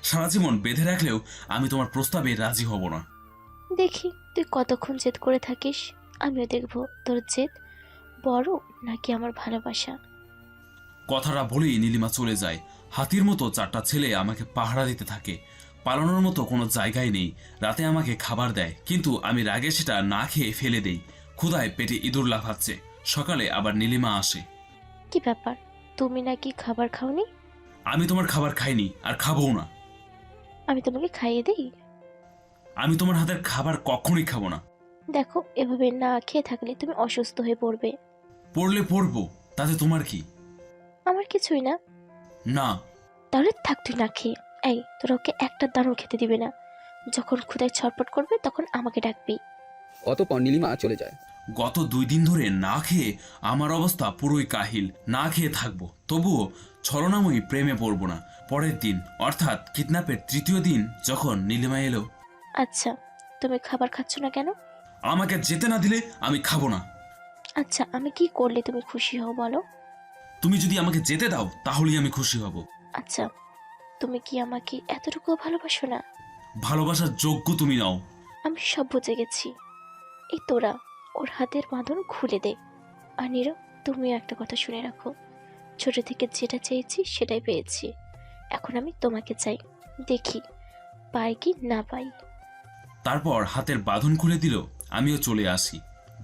সারা জীবন বেঁধে রাখলেও আমি তোমার প্রস্তাবে রাজি হব না। দেখি তুই কতক্ষণ জেদ করে থাকিস, আমিও দেখবো তোর জেদ বড় নাকি আমার ভালোবাসা। কথাটা বলেই নীলিমা চলে যায়। হাতির মতো 4টা ছেলে আমাকে পাহারা দিতে থাকে। পালানোর মতো কোনো জায়গায় নেই। রাতে আমাকে খাবার দেয়, কিন্তু আমি রাগে সেটা না খেয়ে ফেলে দেই। ক্ষুধায় পেটে ইঁদুর লাফাচ্ছে। সকালে আবার নীলিমা আসে। কি ব্যাপার, তুমি নাকি খাবার খাওনি? আমি তোমার খাবার খাইনি, আর খাবও না। আমি তোমাকে খাইয়ে দেই? আমি তোমার হাতের খাবার কখনোই খাবো না। দেখো, এভাবে না খেয়ে থাকলে তুমি অসুস্থ হয়ে পড়বে। পড়লে পড়বো, তাতে তোমার কি? আমার কিছুই না। না। তাহলে থাক তুই না খেয়ে। এই, তোরা ওকে একটা দানাও খেতে দিবে না। যখন ক্ষুধায় ছটপট করবে তখন আমাকে ডাকবি। অতঃপর নীলিমা চলে যায়। গত 2 দিন ধরে না খেয়ে আমার অবস্থা পুরোই কাহিল। না খেয়ে থাকবো, তবুও ছলনাময়ী প্রেমে পড়বো না। পরের দিন, অর্থাৎ কিডন্যাপের 3য় দিন, যখন নীলিমা এলো। আচ্ছা, তুমি খাবার খাচ্ছ না কেন? আমাকে যেতে না দিলে আমি খাবো না। আচ্ছা, আমি কি করলে তুমি খুশি হও বলো? তুমি যদি আমাকে যেতে দাও তাহলেই আমি খুশি হব। আচ্ছা, তুমি কি আমাকে এতটুকু ভালোবাসো না? ভালোবাসার যোগ্য তুমি নাও। আমি সব বুঝে গেছি। এই তোরা ওর হাতের বাঁধন খুলে দে। আর নীরব, তুমিও একটা কথা শুনে রাখো, ছোট থেকে যেটা চেয়েছি সেটাই পেয়েছি। এখন আমি তোমাকে চাই, দেখি পাই কি না পাই। তারপর হাতের বাঁধন খুলে দিল। আমিও চলে আসি।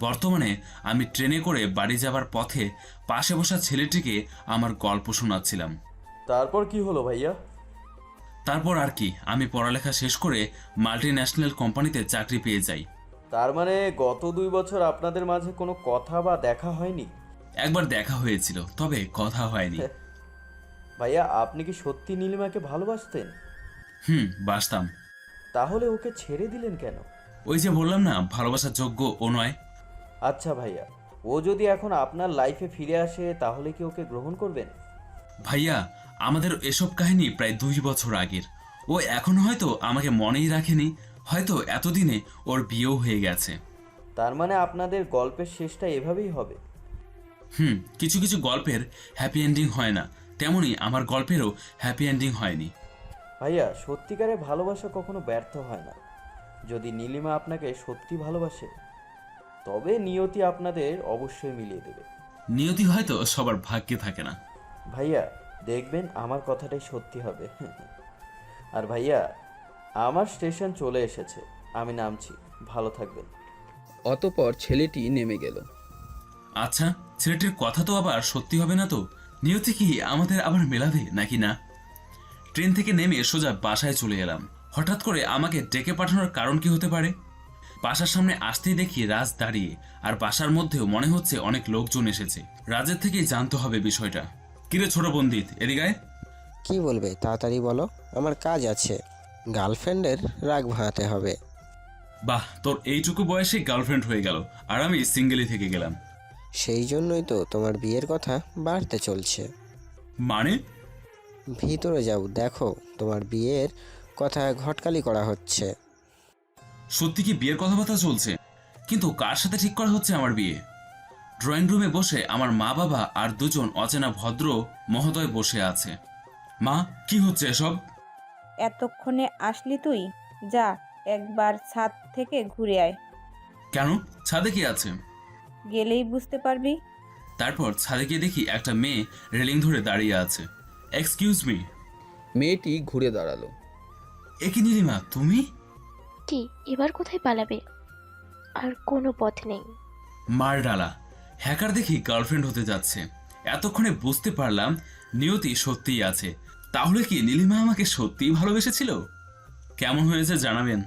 বর্তমানে আমি ট্রেনে করে বাড়ি যাবার পথে পাশে বসা ছেলেটিকে আমার গল্প শোনাচ্ছিলাম। তারপর কি হলো ভাইয়া? তারপর আর কি, আমি পড়ালেখা শেষ করে মাল্টিন্যাশনাল কোম্পানিতে চাকরি পেয়ে যাই। তার মানে গত 2 বছর আপনাদের মাঝে কোনো কথা বা দেখা হয়নি? একবার দেখা হয়েছিল, তবে কথা হয়নি। ভাইয়া, আপনি কি সত্যি নীলিমাকে ভালোবাসতেন? বাসতাম। তাহলে ওকে ছেড়ে দিলেন কেন? ওই যে বললাম না, ভালোবাসার যোগ্য ও নয়। আচ্ছা ভাইয়া, ও যদি এখন আপনার লাইফে ফিরে আসে তাহলে কি ওকে গ্রহণ করবেন? ভাইয়া, আমাদের এসব কাহিনী প্রায় 2 বছর আগের। ও এখন হয়তো আমাকে মনেই রাখেনি, হয়তো এতদিনে ওর বিয়েও হয়ে গেছে। তার মানে আপনাদের গল্পের শেষটা এভাবেই হবে? কিছু কিছু গল্পের হ্যাপি এন্ডিং হয় না, তেমনি আমার গল্পেরও হ্যাপি এন্ডিং হয়নি। ভাইয়া সত্যিকারের ভালোবাসা কখনো ব্যর্থ হয় না। যদি নীলিমা আপনাকে সত্যি ভালোবাসে তবে নিয়তি আপনাদের অবশ্যই মিলিয়ে দেবে। নিয়তি হয়তো সবার ভাগ্যে থাকে না। ভাইয়া দেখবেন আমার কথাটাই সত্যি হবে। আর ভাইয়া আমার স্টেশন চলে এসেছে, আমি নামছি, ভালো থাকবেন। অতপর ছেলেটি নেমে গেল। আচ্ছা, ছেলেটির কথা তো আবার সত্যি হবে না তো? নিয়তি কি আমাদের আবার মেলাবে নাকি না? ট্রেন থেকে নেমে সোজা বাসায় চলে এলাম। হঠাৎ করে আমাকে ডেকে পাঠানোর কারণ কি হতে পারে? বাসার সামনে আসতেই দেখি রাজ দাঁড়িয়ে, আর বাসার মধ্যেও মনে হচ্ছে অনেক লোকজন এসেছে। রাজের থেকেই জানতে হবে বিষয়টা। কিরে ছোট পণ্ডিত, এদিকে আয়। কি বলবে তাড়াতাড়ি বলো, আমার কাজ আছে। গার্লফ্রেন্ডের রাগ ভাঙাতে হবে। বাহ, তোর এইটুকু বয়সে গার্লফ্রেন্ড হয়ে গেল, আর আমি সিঙ্গেলই থেকে গেলাম। সেই জন্যই তো তোমার বিয়ের কথা বাড়তে চলছে। মানে? ভিতরে যাও, দেখো তোমার বিয়ের কথা ঘটকালি করা হচ্ছে। সত্যি কি বিয়ের কথাবার্তা চলছে? কিন্তু কার সাথে ঠিক করা হচ্ছে আমার বিয়ে? ড্রয়িং রুমে বসে আমার মা বাবা আর দুজন অচেনা ভদ্র মহোদয় বসে আছে। মা, কি হচ্ছে এসব? এতক্ষণে আসলি তুই? যা একবার ছাদ থেকে ঘুরে আয়। কেন, ছাদে কি আছে? গেলেই বুঝতে পারবি। তারপর ছাদে গিয়ে দেখি একটা মেয়ে রেলিং ধরে দাঁড়িয়ে আছে। Excuse me. মেয়েটি ঘুরে দাঁড়ালো। এ কি নীলিমা, তুমি? কি এবার কোথায় পালাবে? আর কোনো পথ নেই। মার ডালা, হ্যাকার দেখি গার্লফ্রেন্ড হতে যাচ্ছে। এতক্ষণে বুঝতে পারলাম নিয়তি সত্যিই আছে। তাহলে কি নীলিমা আমাকে সত্যিই ভালোবেসেছিল? কেমন হয়েছে জানাবেন।